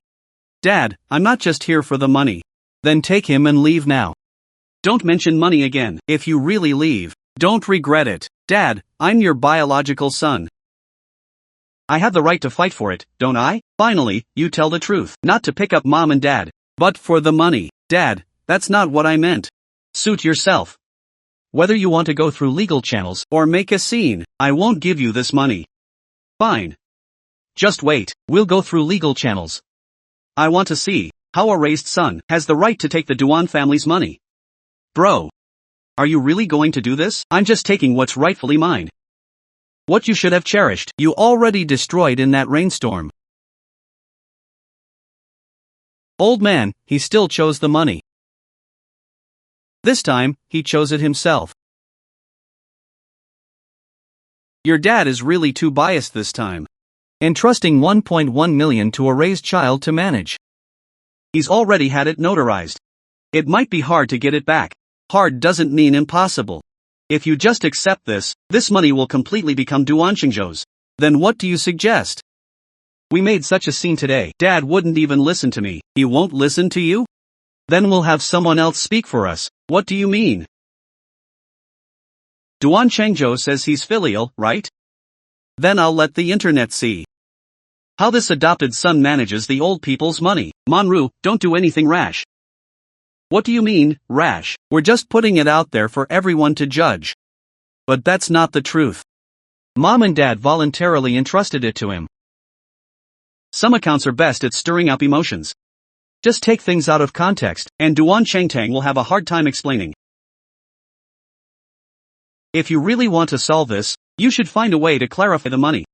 Dad, I'm not just here for the money. Then take him and leave now. Don't mention money again. If you really leave, don't regret it. Dad, I'm your biological son. I have the right to fight for it, don't I? Finally, you tell the truth. Not to pick up Mom and Dad, but for the money. Dad, that's not what I meant. Suit yourself. Whether you want to go through legal channels or make a scene, I won't give you this money. Fine. Just wait, we'll go through legal channels. I want to see how a raised son has the right to take the Duan family's money. Bro. Are you really going to do this? I'm just taking what's rightfully mine. What you should have cherished, you already destroyed in that rainstorm. Old man, he still chose the money. This time, he chose it himself. Your dad is really too biased this time. entrusting 1.1 million to a raised child to manage. He's already had it notarized. It might be hard to get it back. Hard doesn't mean impossible. If you just accept this money will completely become Duan Xingzhou's. Then what do you suggest? We made such a scene today. Dad wouldn't even listen to me. He won't listen to you? Then we'll have someone else speak for us. What do you mean? Duan Chengzhou says he's filial, right? Then I'll let the internet see how this adopted son manages the old people's money. Manhwa, don't do anything rash. What do you mean, rash? We're just putting it out there for everyone to judge. But that's not the truth. Mom and Dad voluntarily entrusted it to him. Some accounts are best at stirring up emotions. Just take things out of context, and Duan Chengtang will have a hard time explaining. If you really want to solve this, you should find a way to clarify the money.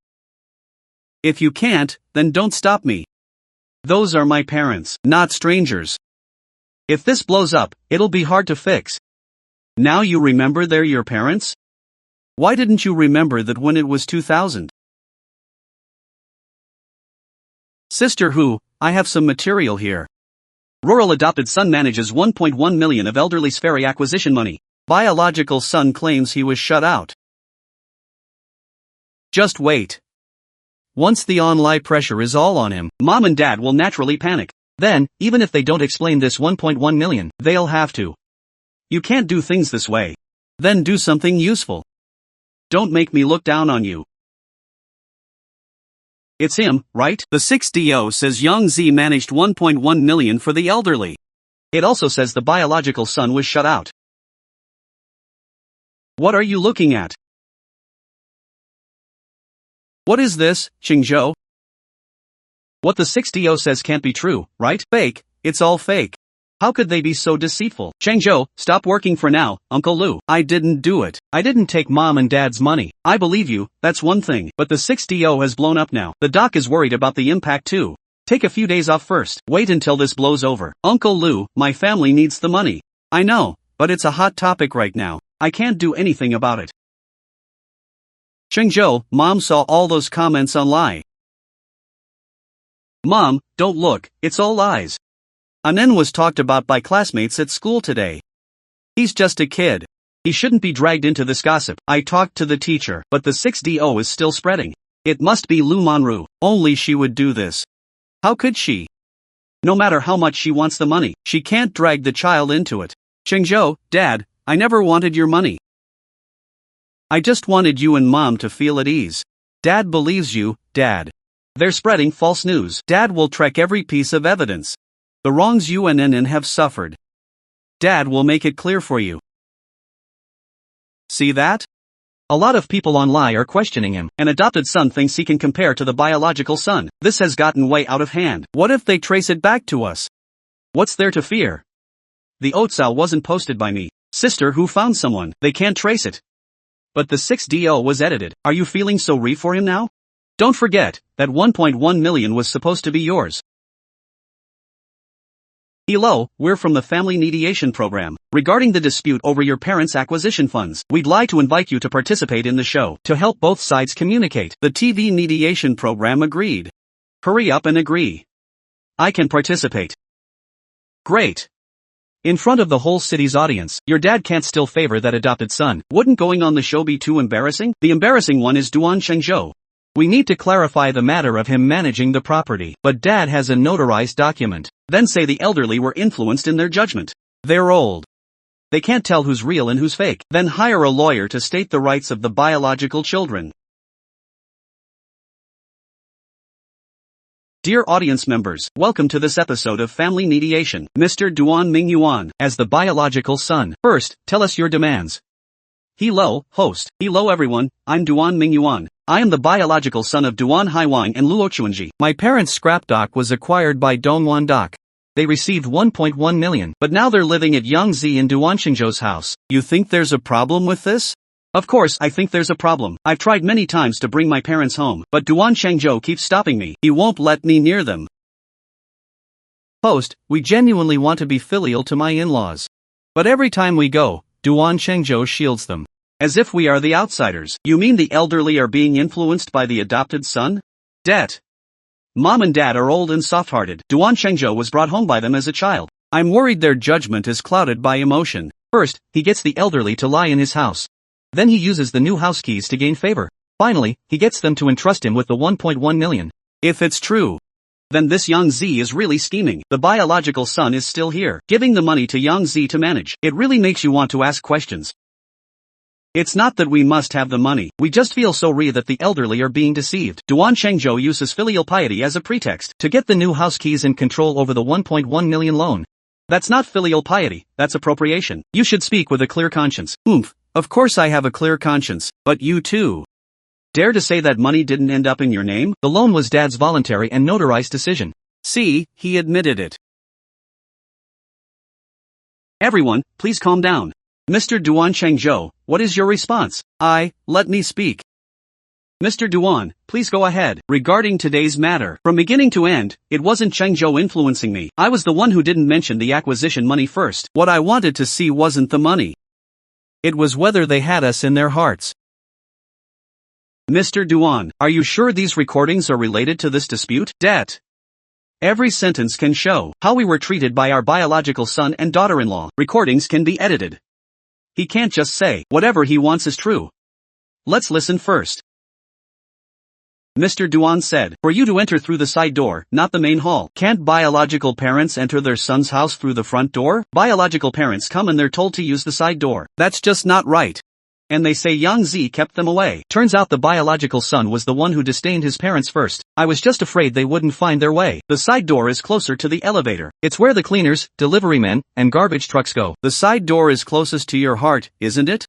If you can't, then don't stop me. Those are my parents, not strangers. If this blows up, it'll be hard to fix. Now you remember they're your parents? Why didn't you remember that when it was 2000? Sister Hu, I have some material here. Rural adopted son manages 1.1 million of elderly's ferry acquisition money. Biological son claims he was shut out. Just wait. Once the online pressure is all on him, Mom and Dad will naturally panic. Then, even if they don't explain this 1.1 million, they'll have to. You can't do things this way. Then do something useful. Don't make me look down on you. It's him, right? The 6DO says Yang Zi managed 1.1 million for the elderly. It also says the biological son was shut out. What are you looking at? What is this, Xingzhou? What the 6DO says can't be true, right? Fake, it's all fake. How could they be so deceitful? Xingzhou, stop working for now, Uncle Lu. I didn't do it. I didn't take Mom and Dad's money. I believe you, that's one thing. But the 6DO has blown up now. The doc is worried about the impact too. Take a few days off first. Wait until this blows over. Uncle Lu, my family needs the money. I know, but it's a hot topic right now. I can't do anything about it. Xingzhou, Mom saw all those comments online. Mom, don't look, it's all lies. Anen was talked about by classmates at school today. He's just a kid. He shouldn't be dragged into this gossip. I talked to the teacher, but the 6DO is still spreading. It must be Lu Manru. Only she would do this. How could she? No matter how much she wants the money, she can't drag the child into it. Xingzhou, Dad, I never wanted your money. I just wanted you and Mom to feel at ease. Dad believes you, Dad. They're spreading false news. Dad will track every piece of evidence. The wrongs you and NN have suffered. Dad will make it clear for you. See that? A lot of people online are questioning him. An adopted son thinks he can compare to the biological son. This has gotten way out of hand. What if they trace it back to us? What's there to fear? The Otsal wasn't posted by me. Sister Who found someone. They can't trace it. But the 6DO was edited. Are you feeling sorry for him now? Don't forget, that 1.1 million was supposed to be yours. Hello, we're from the Family Mediation Program. Regarding the dispute over your parents' acquisition funds, we'd like to invite you to participate in the show to help both sides communicate. The TV Mediation Program agreed. Hurry up and agree. I can participate. Great. In front of the whole city's audience, your dad can't still favor that adopted son. Wouldn't going on the show be too embarrassing? The embarrassing one is Duan Shengzhou. We need to clarify the matter of him managing the property, but Dad has a notarized document. Then say the elderly were influenced in their judgment. They're old. They can't tell who's real and who's fake. Then hire a lawyer to state the rights of the biological children. Dear audience members, welcome to this episode of Family Mediation. Mr. Duan Mingyuan, as the biological son. First, tell us your demands. Hello, host. Hello everyone, I'm Duan Mingyuan. I am the biological son of Duan Haiwang and Luo Chuanji. My parents' scrap dock was acquired by Dongwan Dock. They received 1.1 million, but now they're living at Yangzi in Duan Xingzhou's house. You think there's a problem with this? Of course, I think there's a problem. I've tried many times to bring my parents home, but Duan Shengzhou keeps stopping me. He won't let me near them. Host, we genuinely want to be filial to my in-laws. But every time we go, Duan Shengzhou shields them. As if we are the outsiders. You mean the elderly are being influenced by the adopted son? Debt. Mom and dad are old and soft-hearted. Duan Shengzhou was brought home by them as a child. I'm worried their judgment is clouded by emotion. First, he gets the elderly to lie in his house. Then he uses the new house keys to gain favor. Finally, he gets them to entrust him with the 1.1 million. If it's true, then this Yang Zi is really scheming. The biological son is still here, giving the money to Yang Zi to manage. It really makes you want to ask questions. It's not that we must have the money, we just feel so that the elderly are being deceived. Duan Shengzhou uses filial piety as a pretext to get the new house keys and control over the 1.1 million loan. That's not filial piety, that's appropriation. You should speak with a clear conscience. Of course I have a clear conscience, but you too. Dare to say that money didn't end up in your name? The loan was Dad's voluntary and notarized decision. See, he admitted it. Everyone, please calm down. Mr. Duan Shengzhou, what is your response? Let me speak. Mr. Duan, please go ahead. Regarding today's matter, from beginning to end, it wasn't Shengzhou influencing me. I was the one who didn't mention the acquisition money first. What I wanted to see wasn't the money. It was whether they had us in their hearts. Mr. Duan, are you sure these recordings are related to this dispute? Debt. Every sentence can show how we were treated by our biological son and daughter-in-law. Recordings can be edited. He can't just say whatever he wants is true. Let's listen first. Mr. Duan said, for you to enter through the side door, not the main hall. Can't biological parents enter their son's house through the front door? Biological parents come and they're told to use the side door. That's just not right. And they say Yang Zi kept them away. Turns out the biological son was the one who disdained his parents first. I was just afraid they wouldn't find their way. The side door is closer to the elevator. It's where the cleaners, delivery men, and garbage trucks go. The side door is closest to your heart, isn't it?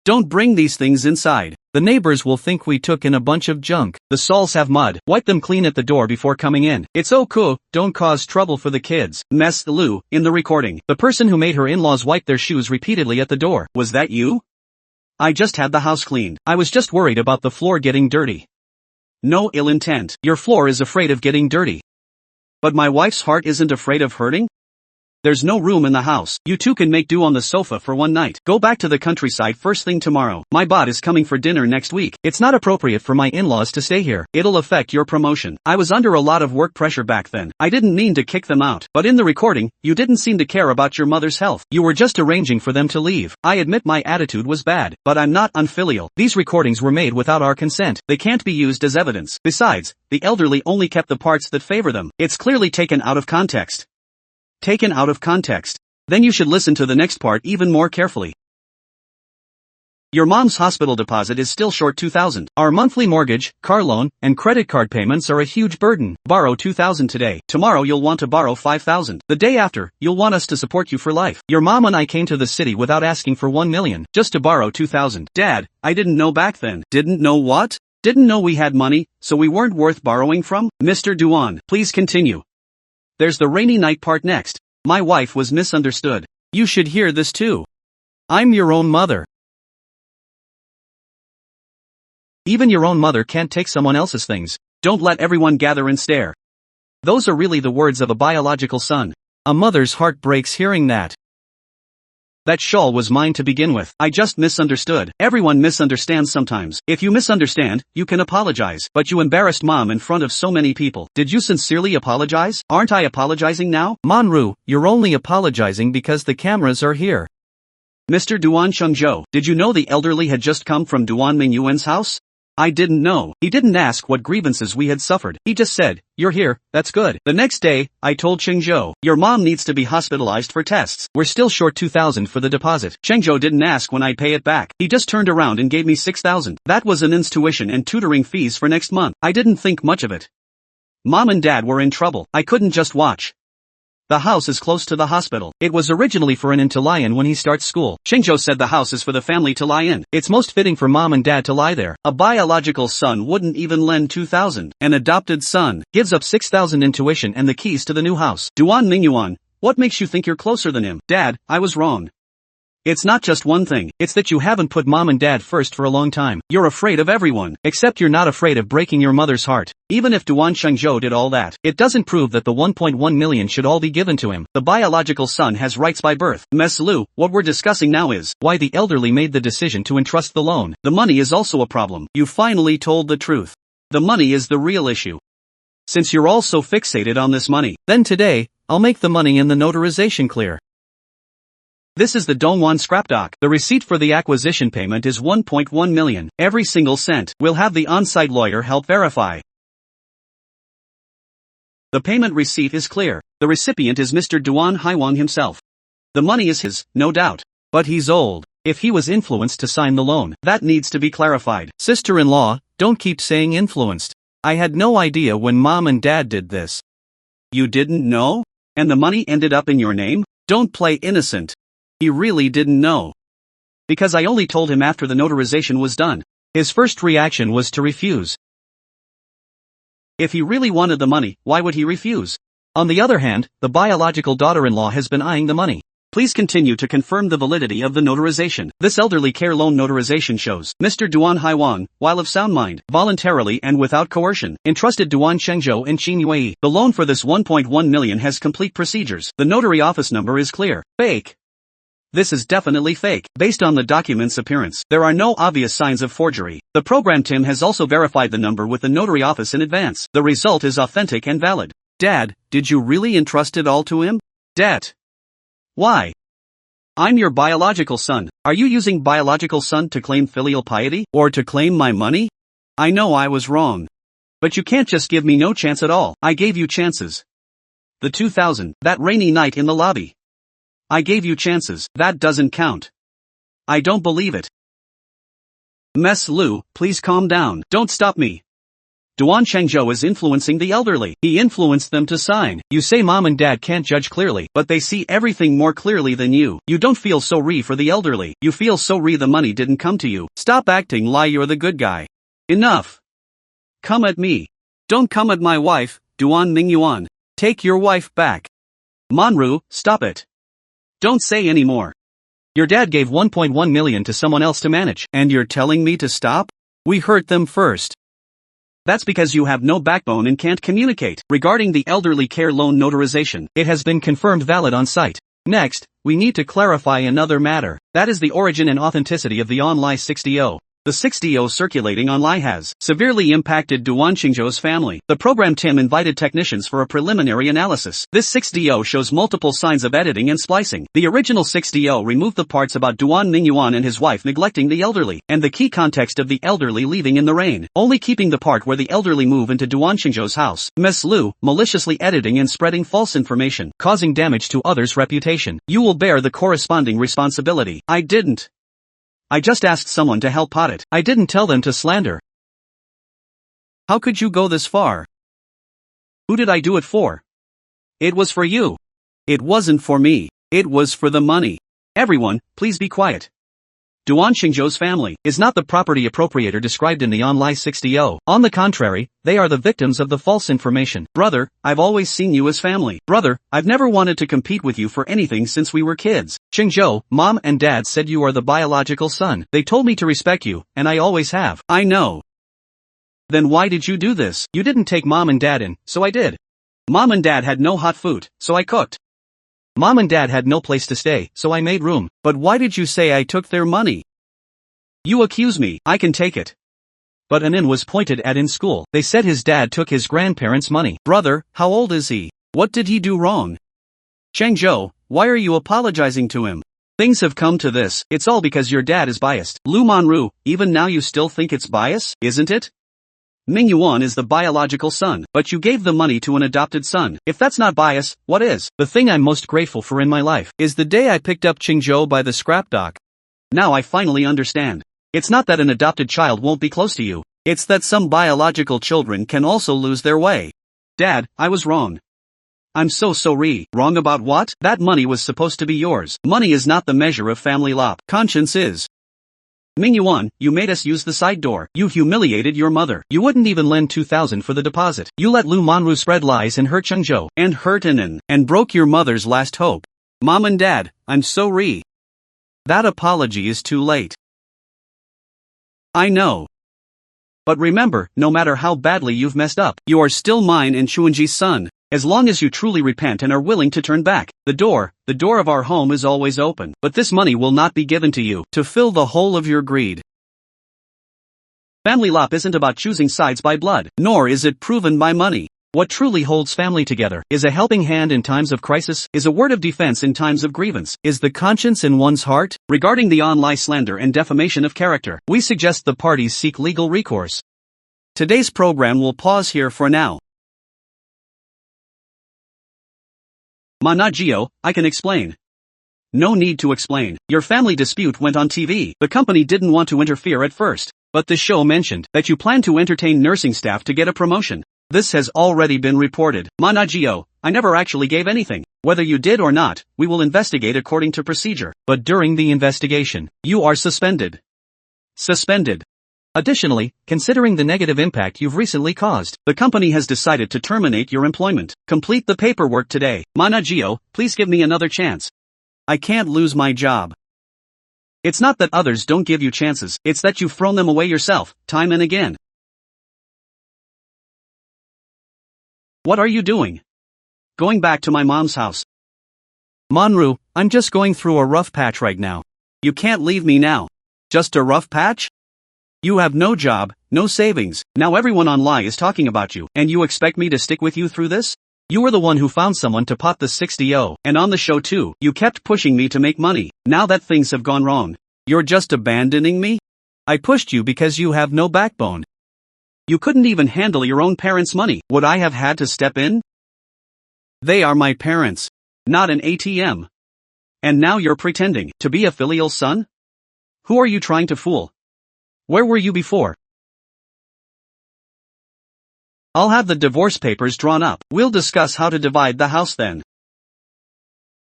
Don't bring these things inside. The neighbors will think we took in a bunch of junk. The stalls have mud. Wipe them clean at the door before coming in. It's okay, don't cause trouble for the kids. Ms. Lu, in the recording, the person who made her in-laws wipe their shoes repeatedly at the door. Was that you? I just had the house cleaned. I was just worried about the floor getting dirty. No ill intent. Your floor is afraid of getting dirty. But my wife's heart isn't afraid of hurting? There's no room in the house. You two can make do on the sofa for one night. Go back to the countryside first thing tomorrow. My bot is coming for dinner next week. It's not appropriate for my in-laws to stay here. It'll affect your promotion. I was under a lot of work pressure back then. I didn't mean to kick them out. But in the recording, you didn't seem to care about your mother's health. You were just arranging for them to leave. I admit my attitude was bad, but I'm not unfilial. These recordings were made without our consent. They can't be used as evidence. Besides, the elderly only kept the parts that favor them. It's clearly taken out of context. Taken out of context. Then you should listen to the next part even more carefully. Your mom's hospital deposit is still short 2,000. Our monthly mortgage, car loan, and credit card payments are a huge burden. Borrow 2,000 today. Tomorrow you'll want to borrow 5,000. The day after, you'll want us to support you for life. Your mom and I came to the city without asking for 1 million, just to borrow 2,000. Dad, I didn't know back then. Didn't know what? Didn't know we had money, so we weren't worth borrowing from? Mr. Duan, please continue. There's the rainy night part next. My wife was misunderstood. You should hear this too. I'm your own mother. Even your own mother can't take someone else's things. Don't let everyone gather and stare. Those are really the words of a biological son. A mother's heart breaks hearing that. That shawl was mine to begin with. I just misunderstood. Everyone misunderstands sometimes. If you misunderstand, you can apologize. But you embarrassed mom in front of so many people. Did you sincerely apologize? Aren't I apologizing now? Manhwa, you're only apologizing because the cameras are here. Mr. Duan Shengzhou, did you know the elderly had just come from Duan Mingyuan's house? I didn't know. He didn't ask what grievances we had suffered. He just said, you're here, that's good. The next day, I told Shengzhou, your mom needs to be hospitalized for tests. We're still short 2,000 for the deposit. Shengzhou didn't ask when I'd pay it back. He just turned around and gave me 6,000. That was Anand's tuition and tutoring fees for next month. I didn't think much of it. Mom and dad were in trouble. I couldn't just watch. The house is close to the hospital. It was originally for Anan to lie in when he starts school. Shengzhou said the house is for the family to lie in. It's most fitting for mom and dad to lie there. A biological son wouldn't even lend 2,000. An adopted son gives up 6,000 in tuition and the keys to the new house. Duan Mingyuan, what makes you think you're closer than him? Dad, I was wrong. It's not just one thing, it's that you haven't put mom and dad first for a long time. You're afraid of everyone, except you're not afraid of breaking your mother's heart. Even if Duan Shengzhou did all that, it doesn't prove that the 1.1 million should all be given to him. The biological son has rights by birth. Ms. Lu, what we're discussing now is why the elderly made the decision to entrust the loan. The money is also a problem. You finally told the truth. The money is the real issue. Since you're all so fixated on this money, then today, I'll make the money and the notarization clear. This is the Dongwon scrap doc. The receipt for the acquisition payment is 1.1 million. Every single cent. We'll have the on-site lawyer help verify. The payment receipt is clear. The recipient is Mr. Duan Haiwang himself. The money is his, no doubt. But he's old. If he was influenced to sign the loan, that needs to be clarified. Sister-in-law, don't keep saying influenced. I had no idea when mom and dad did this. You didn't know? And the money ended up in your name? Don't play innocent. He really didn't know. Because I only told him after the notarization was done. His first reaction was to refuse. If he really wanted the money, why would he refuse? On the other hand, the biological daughter-in-law has been eyeing the money. Please continue to confirm the validity of the notarization. This elderly care loan notarization shows Mr. Duan Haiwang, while of sound mind, voluntarily and without coercion, entrusted Duan Shengzhou and Qin Yue. The loan for this 1.1 million has complete procedures. The notary office number is clear. Fake. This is definitely fake. Based on the document's appearance, there are no obvious signs of forgery. The program team has also verified the number with the notary office in advance. The result is authentic and valid. Dad, did you really entrust it all to him? Dad. Why? I'm your biological son. Are you using biological son to claim filial piety? Or to claim my money? I know I was wrong. But you can't just give me no chance at all. I gave you chances. The 2000, that rainy night in the lobby. I gave you chances. That doesn't count. I don't believe it. Mess Lu, please calm down. Don't stop me. Duan Shengzhou is influencing the elderly. He influenced them to sign. You say mom and dad can't judge clearly, but they see everything more clearly than you. You don't feel sorry for the elderly. You feel sorry the money didn't come to you. Stop acting like you're the good guy. Enough. Come at me. Don't come at my wife, Duan Mingyuan. Take your wife back. Manru, stop it. Don't say any more. Your dad gave 1.1 million to someone else to manage, and you're telling me to stop? We hurt them first. That's because you have no backbone and can't communicate. Regarding the elderly care loan notarization, it has been confirmed valid on site. Next, we need to clarify another matter. That is the origin and authenticity of the online 6DO. The 6DO circulating online has severely impacted Duan Qingzhou's family. The program team invited technicians for a preliminary analysis. This 6DO shows multiple signs of editing and splicing. The original 6DO removed the parts about Duan Mingyuan and his wife neglecting the elderly, and the key context of the elderly leaving in the rain, only keeping the part where the elderly move into Duan Qingzhou's house. Ms. Lu, maliciously editing and spreading false information, causing damage to others' reputation. You will bear the corresponding responsibility. I didn't. I just asked someone to help pot it. I didn't tell them to slander. How could you go this far? Who did I do it for? It was for you. It wasn't for me. It was for the money. Everyone, please be quiet. Duan Qingzhou's family is not the property appropriator described in the online 6DO. On the contrary, they are the victims of the false information. Brother, I've always seen you as family. Brother, I've never wanted to compete with you for anything since we were kids. Qingzhou, mom and dad said you are the biological son. They told me to respect you, and I always have. I know. Then why did you do this? You didn't take mom and dad in, so I did. Mom and dad had no hot food, so I cooked. Mom and dad had no place to stay, so I made room. But why did you say I took their money? You accuse me, I can take it. But Anin was pointed at in school. They said his dad took his grandparents' money. Brother, how old is he? What did he do wrong? Shengzhou, why are you apologizing to him? Things have come to this, it's all because your dad is biased. Lu Manru, even now you still think it's bias, isn't it? Mingyuan is the biological son, but you gave the money to an adopted son. If that's not bias, what is? The thing I'm most grateful for in my life is the day I picked up Qingzhou by the scrap dock. Now I finally understand. It's not that an adopted child won't be close to you. It's that some biological children can also lose their way. Dad, I was wrong. I'm so sorry. Wrong about what? That money was supposed to be yours. Money is not the measure of family law. Conscience is. Mingyuan, you made us use the side door. You humiliated your mother. You wouldn't even lend 2,000 for the deposit. You let Lu Manru spread lies and hurt Qingzhou, and hurt Anin, and broke your mother's last hope. Mom and dad, I'm sorry. That apology is too late. I know. But remember, no matter how badly you've messed up, you are still mine and Chuanji's son. As long as you truly repent and are willing to turn back, the door of our home is always open. But this money will not be given to you to fill the hole of your greed. Family love isn't about choosing sides by blood, nor is it proven by money. What truly holds family together is a helping hand in times of crisis, is a word of defense in times of grievance, is the conscience in one's heart. Regarding the online slander and defamation of character, we suggest the parties seek legal recourse. Today's program will pause here for now. Manhwa, I can explain. No need to explain. Your family dispute went on TV. The company didn't want to interfere at first, but the show mentioned that you plan to entertain nursing staff to get a promotion. This has already been reported. Manhwa, I never actually gave anything. Whether you did or not, we will investigate according to procedure. But during the investigation, you are suspended. Suspended. Additionally, considering the negative impact you've recently caused, the company has decided to terminate your employment. Complete the paperwork today. Manhwa, please give me another chance. I can't lose my job. It's not that others don't give you chances, it's that you've thrown them away yourself, time and again. What are you doing? Going back to my mom's house. Manhwa, I'm just going through a rough patch right now. You can't leave me now. Just a rough patch? You have no job, no savings, now everyone online is talking about you, and you expect me to stick with you through this? You were the one who found someone to pot the 60-0, and on the show too, you kept pushing me to make money. Now that things have gone wrong, you're just abandoning me? I pushed you because you have no backbone. You couldn't even handle your own parents' money. Would I have had to step in? They are my parents, not an ATM. And now you're pretending to be a filial son? Who are you trying to fool? Where were you before? I'll have the divorce papers drawn up. We'll discuss how to divide the house then.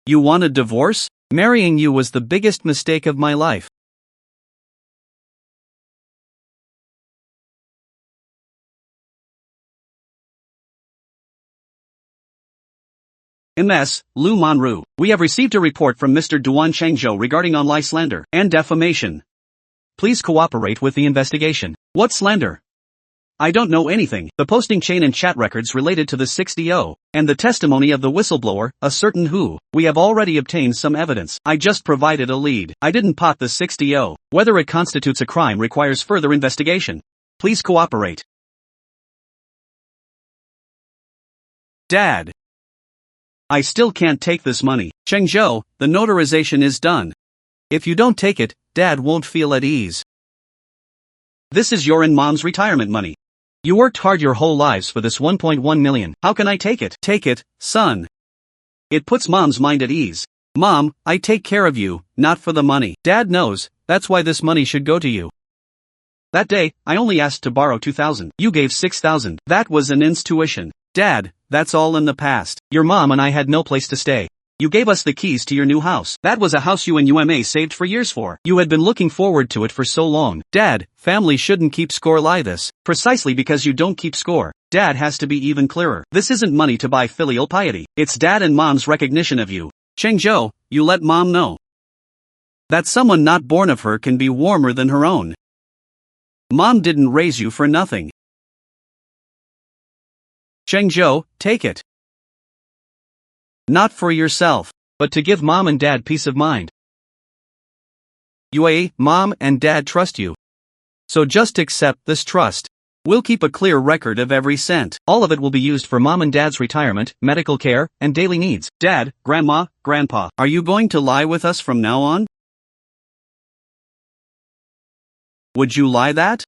You want a divorce? Marrying you was the biggest mistake of my life. MS, Lu Manhwa, we have received a report from Mr. Duan Chengzhou regarding online slander and defamation. Please cooperate with the investigation. What slander? I don't know anything. The posting chain and chat records related to the 60-0, and the testimony of the whistleblower, a certain who. We have already obtained some evidence. I just provided a lead. I didn't pot the 60-0. Whether it constitutes a crime requires further investigation. Please cooperate. Dad. I still can't take this money. Chengzhou, the notarization is done. If you don't take it, Dad won't feel at ease. This is your and Mom's retirement money. You worked hard your whole lives for this 1.1 million. How can I take it? Take it, son. It puts Mom's mind at ease. Mom, I take care of you, not for the money. Dad knows, that's why this money should go to you. That day, I only asked to borrow 2,000. You gave 6,000. That was an intuition. Dad, that's all in the past. Your mom and I had no place to stay. You gave us the keys to your new house. That was a house you and UMA saved for years for. You had been looking forward to it for so long. Dad, family shouldn't keep score like this. Precisely because you don't keep score, Dad has to be even clearer. This isn't money to buy filial piety. It's Dad and Mom's recognition of you. Chengzhou, you let Mom know that someone not born of her can be warmer than her own. Mom didn't raise you for nothing. Chengzhou, take it. Not for yourself, but to give Mom and Dad peace of mind. Mom and Dad trust you. So just accept this trust. We'll keep a clear record of every cent. All of it will be used for Mom and Dad's retirement, medical care, and daily needs. Dad, Grandma, Grandpa, are you going to lie with us from now on? Would you lie that?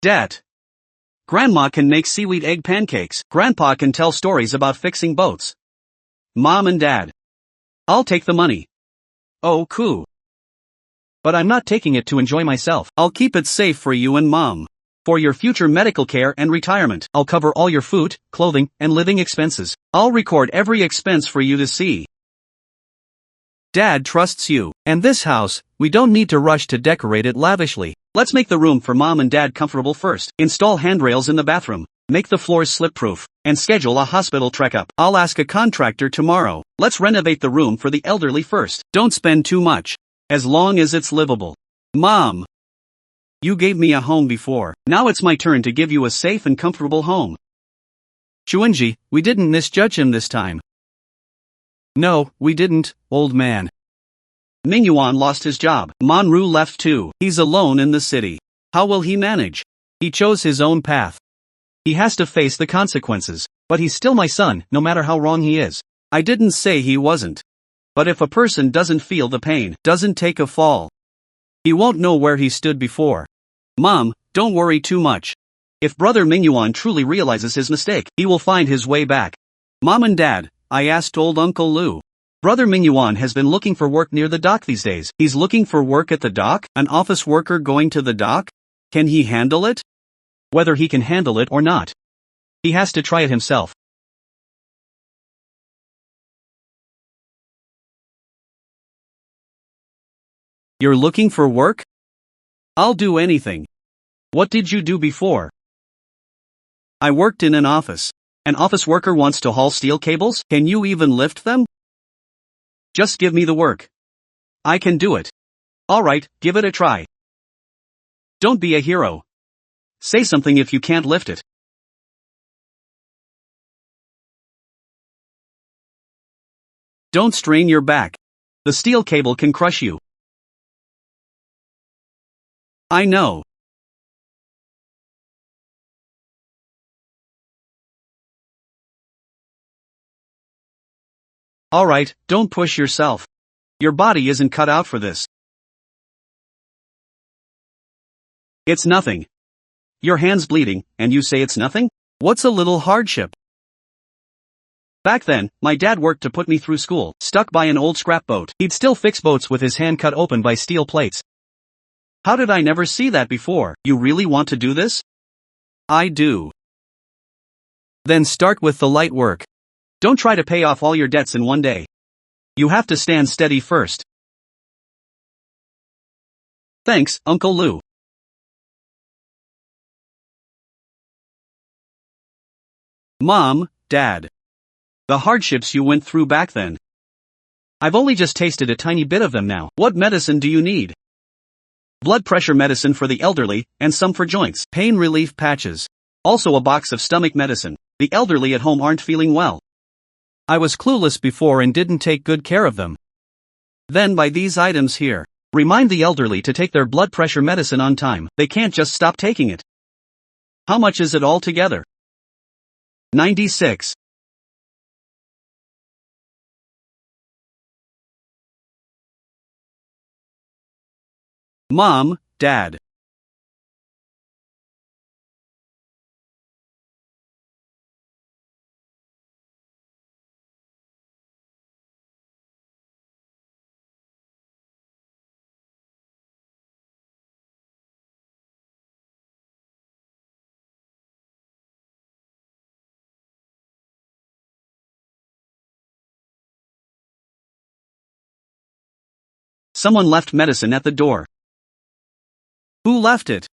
Dad. Grandma can make seaweed egg pancakes. Grandpa can tell stories about fixing boats. Mom and Dad. I'll take the money. Oh, cool. But I'm not taking it to enjoy myself. I'll keep it safe for you and Mom. For your future medical care and retirement. I'll cover all your food, clothing, and living expenses. I'll record every expense for you to see. Dad trusts you. And this house, we don't need to rush to decorate it lavishly. Let's make the room for Mom and Dad comfortable first. Install handrails in the bathroom. Make the floors slip-proof. And schedule a hospital trek-up. I'll ask a contractor tomorrow. Let's renovate the room for the elderly first. Don't spend too much. As long as it's livable. Mom. You gave me a home before. Now it's my turn to give you a safe and comfortable home. Chuenji, we didn't misjudge him this time. No, we didn't, old man. Mingyuan lost his job. Manhwa left too. He's alone in the city. How will he manage? He chose his own path. He has to face the consequences, but he's still my son, no matter how wrong he is. I didn't say he wasn't. But if a person doesn't feel the pain, doesn't take a fall, he won't know where he stood before. Mom, don't worry too much. If Brother Mingyuan truly realizes his mistake, he will find his way back. Mom and Dad, I asked old Uncle Lu. Brother Mingyuan has been looking for work near the dock these days. He's looking for work at the dock? An office worker going to the dock? Can he handle it? Whether he can handle it or not, he has to try it himself. You're looking for work? I'll do anything. What did you do before? I worked in an office. An office worker wants to haul steel cables? Can you even lift them? Just give me the work. I can do it. Alright, give it a try. Don't be a hero. Say something if you can't lift it. Don't strain your back. The steel cable can crush you. I know. Alright, don't push yourself. Your body isn't cut out for this. It's nothing. Your hand's bleeding, and you say it's nothing? What's a little hardship? Back then, my dad worked to put me through school, stuck by an old scrap boat. He'd still fix boats with his hand cut open by steel plates. How did I never see that before? You really want to do this? I do. Then start with the light work. Don't try to pay off all your debts in one day. You have to stand steady first. Thanks, Uncle Lu. Mom, Dad. The hardships you went through back then. I've only just tasted a tiny bit of them now. What medicine do you need? Blood pressure medicine for the elderly, and some for joints. Pain relief patches. Also a box of stomach medicine. The elderly at home aren't feeling well. I was clueless before and didn't take good care of them. Then buy these items here. Remind the elderly to take their blood pressure medicine on time. They can't just stop taking it. How much is it all together? 96. Mom, Dad. Someone left medicine at the door. Who left it?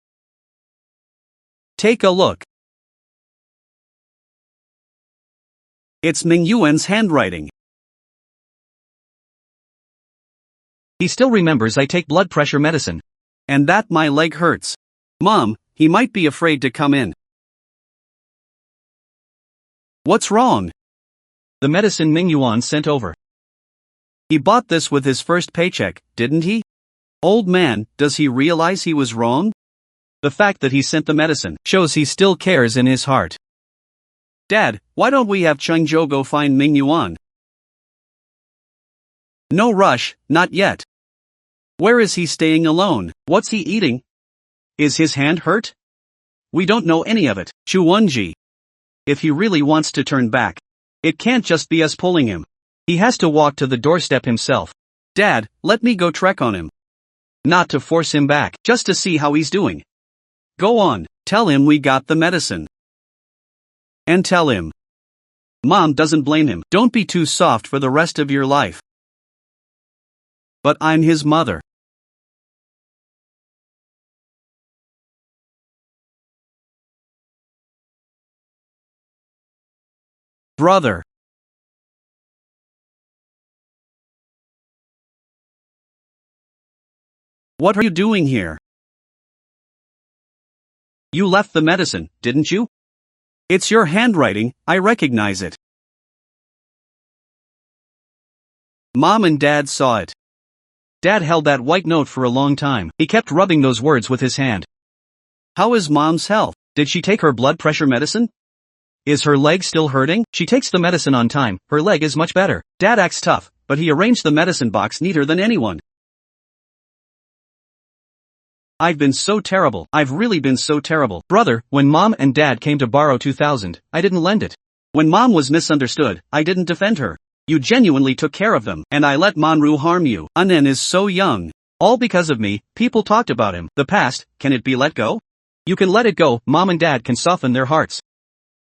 Take a look. It's Ming Yuan's handwriting. He still remembers I take blood pressure medicine. And that my leg hurts. Mom, he might be afraid to come in. What's wrong? The medicine Ming Yuan sent over. He bought this with his first paycheck, didn't he? Old man, does he realize he was wrong? The fact that he sent the medicine shows he still cares in his heart. Dad, why don't we have Chengzhou go find Ming Yuan? No rush, not yet. Where is he staying alone? What's he eating? Is his hand hurt? We don't know any of it. Chu Wenji. If he really wants to turn back, it can't just be us pulling him. He has to walk to the doorstep himself. Dad, let me go trek on him. Not to force him back, just to see how he's doing. Go on, tell him we got the medicine. And tell him. Mom doesn't blame him. Don't be too soft for the rest of your life. But I'm his mother. Brother. What are you doing here? You left the medicine, didn't you? It's your handwriting, I recognize it. Mom and Dad saw it. Dad held that white note for a long time. He kept rubbing those words with his hand. How is mom's health? Did she take her blood pressure medicine? Is her leg still hurting? She takes the medicine on time, her leg is much better. Dad acts tough, but he arranged the medicine box neater than anyone. I've been so terrible. I've really been so terrible. Brother, when mom and dad came to borrow 2,000, I didn't lend it. When mom was misunderstood, I didn't defend her. You genuinely took care of them, and I let Manhwa harm you. Anen is so young. All because of me, people talked about him. The past, can it be let go? You can let it go, mom and dad can soften their hearts.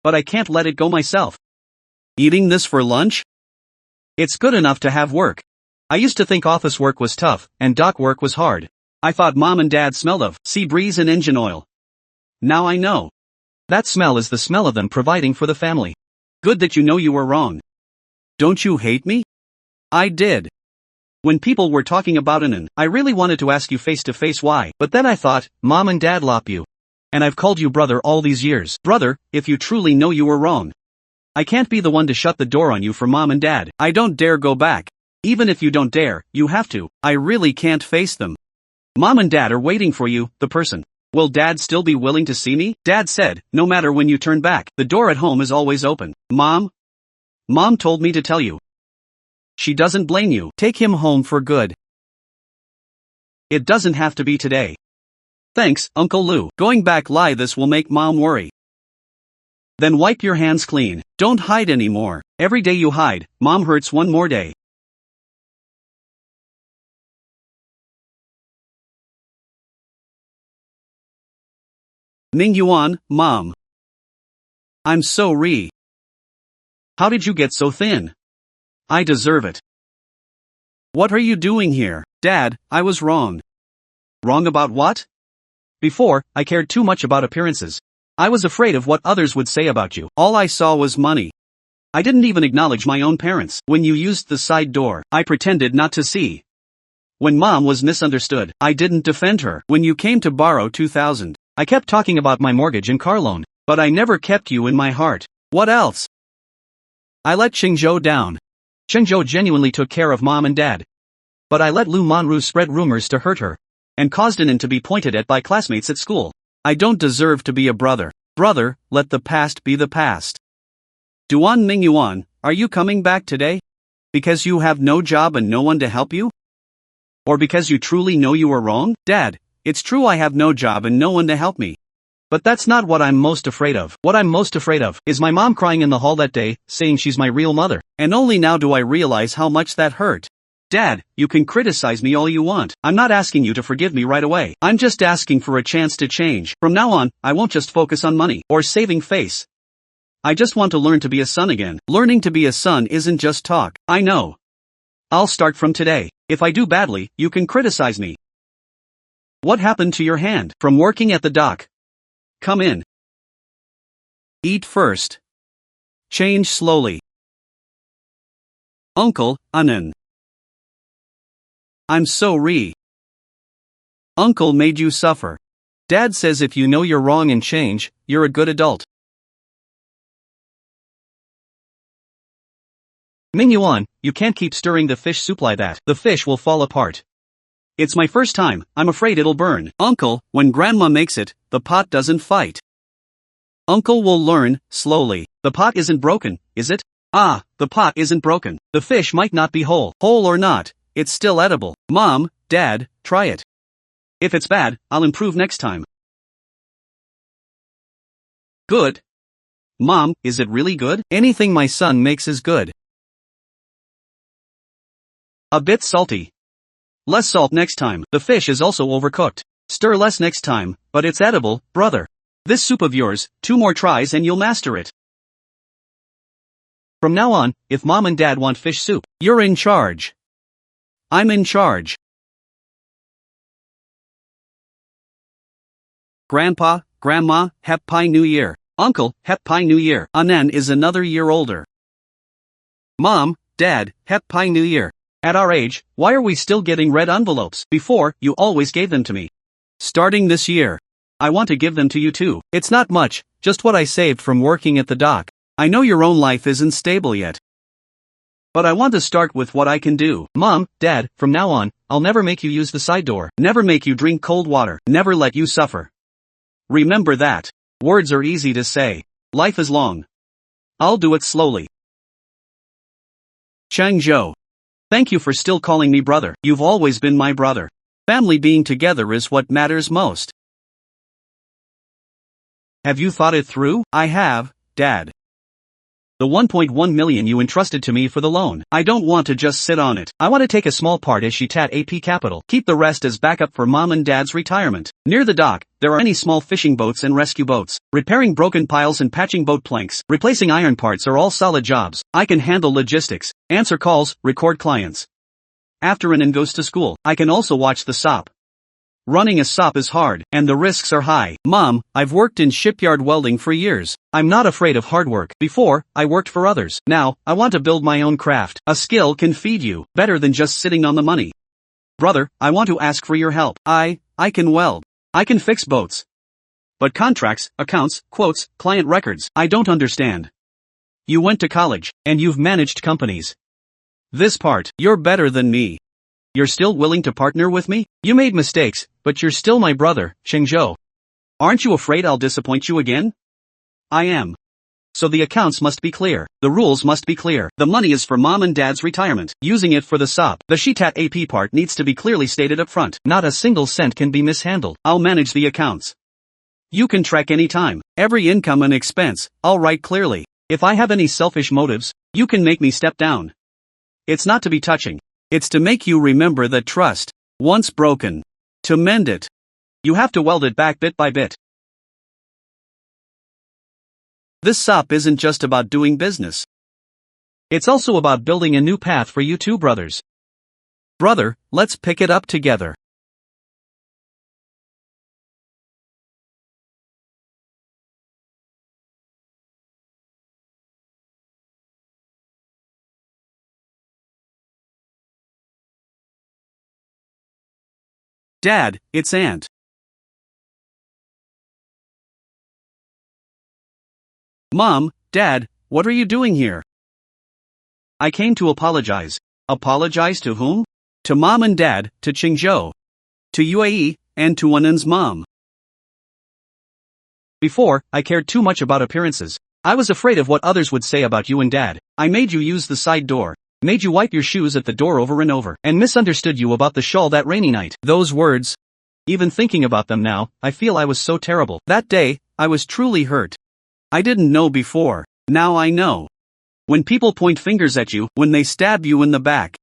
But I can't let it go myself. Eating this for lunch? It's good enough to have work. I used to think office work was tough, and dock work was hard. I thought mom and dad smelled of sea breeze and engine oil. Now I know. That smell is the smell of them providing for the family. Good that you know you were wrong. Don't you hate me? I did. When people were talking about Anan, I really wanted to ask you face to face why, but then I thought, mom and dad lop you. And I've called you brother all these years. Brother, if you truly know you were wrong. I can't be the one to shut the door on you for mom and dad. I don't dare go back. Even if you don't dare, you have to. I really can't face them. Mom and dad are waiting for you, the person. Will dad still be willing to see me? Dad said, no matter when you turn back, the door at home is always open. Mom told me to tell you. She doesn't blame you. Take him home for good. It doesn't have to be today. Thanks, Uncle Lou. Going back lie this will make mom worry. Then wipe your hands clean. Don't hide anymore. Every day you hide, mom hurts one more day. Mingyuan, mom. I'm so re. How did you get so thin? I deserve it. What are you doing here? Dad, I was wrong. Wrong about what? Before, I cared too much about appearances. I was afraid of what others would say about you. All I saw was money. I didn't even acknowledge my own parents. When you used the side door, I pretended not to see. When mom was misunderstood, I didn't defend her. When you came to borrow 2,000, I kept talking about my mortgage and car loan, but I never kept you in my heart. What else? I let Qingzhou down. Qingzhou genuinely took care of mom and dad. But I let Lu Manru spread rumors to hurt her, and caused Anan to be pointed at by classmates at school. I don't deserve to be a brother. Brother, let the past be the past. Duan Mingyuan, are you coming back today? Because you have no job and no one to help you? Or because you truly know you were wrong? Dad, it's true I have no job and no one to help me. But that's not what I'm most afraid of. What I'm most afraid of is my mom crying in the hall that day, saying she's my real mother. And only now do I realize how much that hurt. Dad, you can criticize me all you want. I'm not asking you to forgive me right away. I'm just asking for a chance to change. From now on, I won't just focus on money or saving face. I just want to learn to be a son again. Learning to be a son isn't just talk. I know. I'll start from today. If I do badly, you can criticize me. What happened to your hand? From working at the dock. Come in. Eat first. Change slowly. Uncle, Anan. I'm so re. Uncle made you suffer. Dad says if you know you're wrong and change, you're a good adult. Mingyuan, you can't keep stirring the fish soup like that. The fish will fall apart. It's my first time, I'm afraid it'll burn. Uncle, when grandma makes it, the pot doesn't fight. Uncle will learn, slowly. The pot isn't broken, is it? Ah, the pot isn't broken. The fish might not be whole. Whole or not, it's still edible. Mom, Dad, try it. If it's bad, I'll improve next time. Good. Mom, is it really good? Anything my son makes is good. A bit salty. Less salt next time. The fish is also overcooked. Stir less next time, but it's edible, brother. This soup of yours, 2 more tries and you'll master it. From now on, if mom and dad want fish soup, you're in charge. I'm in charge. Grandpa, Grandma, Happy New Year. Uncle, Happy New Year. Anan is another year older. Mom, Dad, Happy New Year. At our age, why are we still getting red envelopes? Before, you always gave them to me. Starting this year, I want to give them to you too. It's not much, just what I saved from working at the dock. I know your own life isn't stable yet. But I want to start with what I can do. Mom, Dad, from now on, I'll never make you use the side door. Never make you drink cold water. Never let you suffer. Remember that. Words are easy to say. Life is long. I'll do it slowly. Changzhou. Thank you for still calling me brother. You've always been my brother. Family being together is what matters most. Have you thought it through? I have, Dad. The 1.1 million you entrusted to me for the loan. I don't want to just sit on it. I want to take a small part as Shitat AP capital. Keep the rest as backup for Mom and Dad's retirement. Near the dock, there are many small fishing boats and rescue boats. Repairing broken piles and patching boat planks. Replacing iron parts are all solid jobs. I can handle logistics, answer calls, record clients. After Anan goes to school, I can also watch the SOP. Running a SOP is hard, and the risks are high. Mom, I've worked in shipyard welding for years. I'm not afraid of hard work. Before, I worked for others. Now, I want to build my own craft. A skill can feed you, better than just sitting on the money. Brother, I want to ask for your help. I can weld. I can fix boats. But contracts, accounts, quotes, client records, I don't understand. You went to college, and you've managed companies. This part, you're better than me. You're still willing to partner with me? You made mistakes, but you're still my brother, Chengzhou. Aren't you afraid I'll disappoint you again? I am. So the accounts must be clear. The rules must be clear. The money is for Mom and Dad's retirement. Using it for the SOP. The Shitat AP part needs to be clearly stated up front. Not a single cent can be mishandled. I'll manage the accounts. You can track any time. Every income and expense, I'll write clearly. If I have any selfish motives, you can make me step down. It's not to be touching. It's to make you remember that trust, once broken, to mend it, you have to weld it back bit by bit. This SOP isn't just about doing business. It's also about building a new path for you two brothers. Brother, let's pick it up together. Dad, it's Aunt. Mom, Dad, what are you doing here? I came to apologize. Apologize to whom? To Mom and Dad, to Chengzhou, to UAE, and to Anan's mom. Before, I cared too much about appearances. I was afraid of what others would say about you and Dad. I made you use the side door. Made you wipe your shoes at the door over and over, and misunderstood you about the shawl that rainy night. Those words. Even thinking about them now, I feel I was so terrible. That day, I was truly hurt. I didn't know before. Now I know. When people point fingers at you, when they stab you in the back.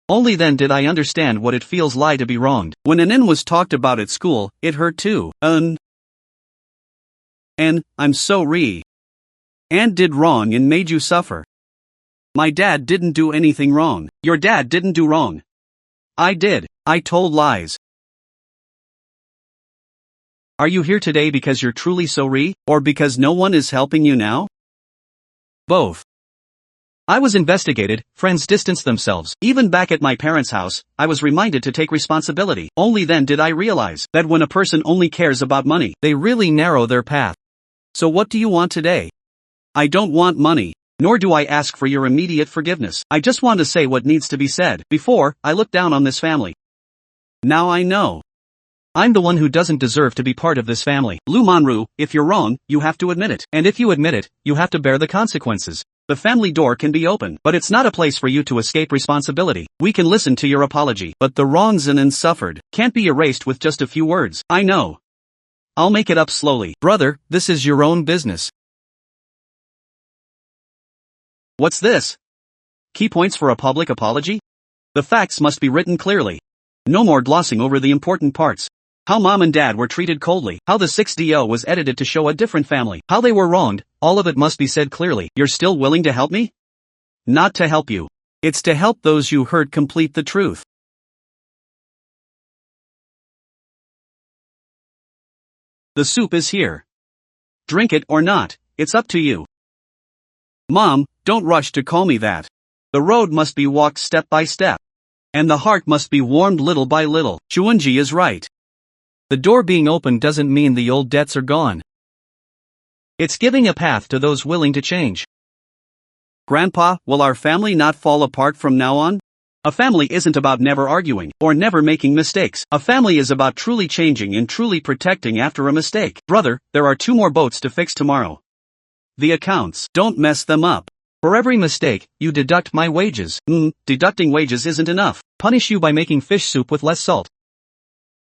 Only then did I understand what it feels like to be wronged. When Anan was talked about at school, it hurt too. And I'm sorry. Aunt did wrong and made you suffer. My dad didn't do anything wrong. Your dad didn't do wrong. I did. I told lies. Are you here today because you're truly sorry, or because no one is helping you now? Both. I was investigated, friends distanced themselves. Even back at my parents' house, I was reminded to take responsibility. Only then did I realize that when a person only cares about money, they really narrow their path. So what do you want today? I don't want money. Nor do I ask for your immediate forgiveness. I just want to say what needs to be said. Before, I looked down on this family. Now I know. I'm the one who doesn't deserve to be part of this family. Lu Manru, if you're wrong, you have to admit it. And if you admit it, you have to bear the consequences. The family door can be open, but it's not a place for you to escape responsibility. We can listen to your apology, but the wrongs Anan suffered can't be erased with just a few words. I know. I'll make it up slowly. Brother, this is your own business. What's this? Key points for a public apology? The facts must be written clearly. No more glossing over the important parts. How Mom and Dad were treated coldly, how the 6DO was edited to show a different family, how they were wronged, all of it must be said clearly. You're still willing to help me? Not to help you. It's to help those you hurt complete the truth. The soup is here. Drink it or not, it's up to you. Mom, don't rush to call me that. The road must be walked step by step. And the heart must be warmed little by little. Chuanji is right. The door being open doesn't mean the old debts are gone. It's giving a path to those willing to change. Grandpa, will our family not fall apart from now on? A family isn't about never arguing, or never making mistakes. A family is about truly changing and truly protecting after a mistake. Brother, there are 2 more boats to fix tomorrow. The accounts. Don't mess them up. For every mistake, you deduct my wages. Deducting wages isn't enough. Punish you by making fish soup with less salt.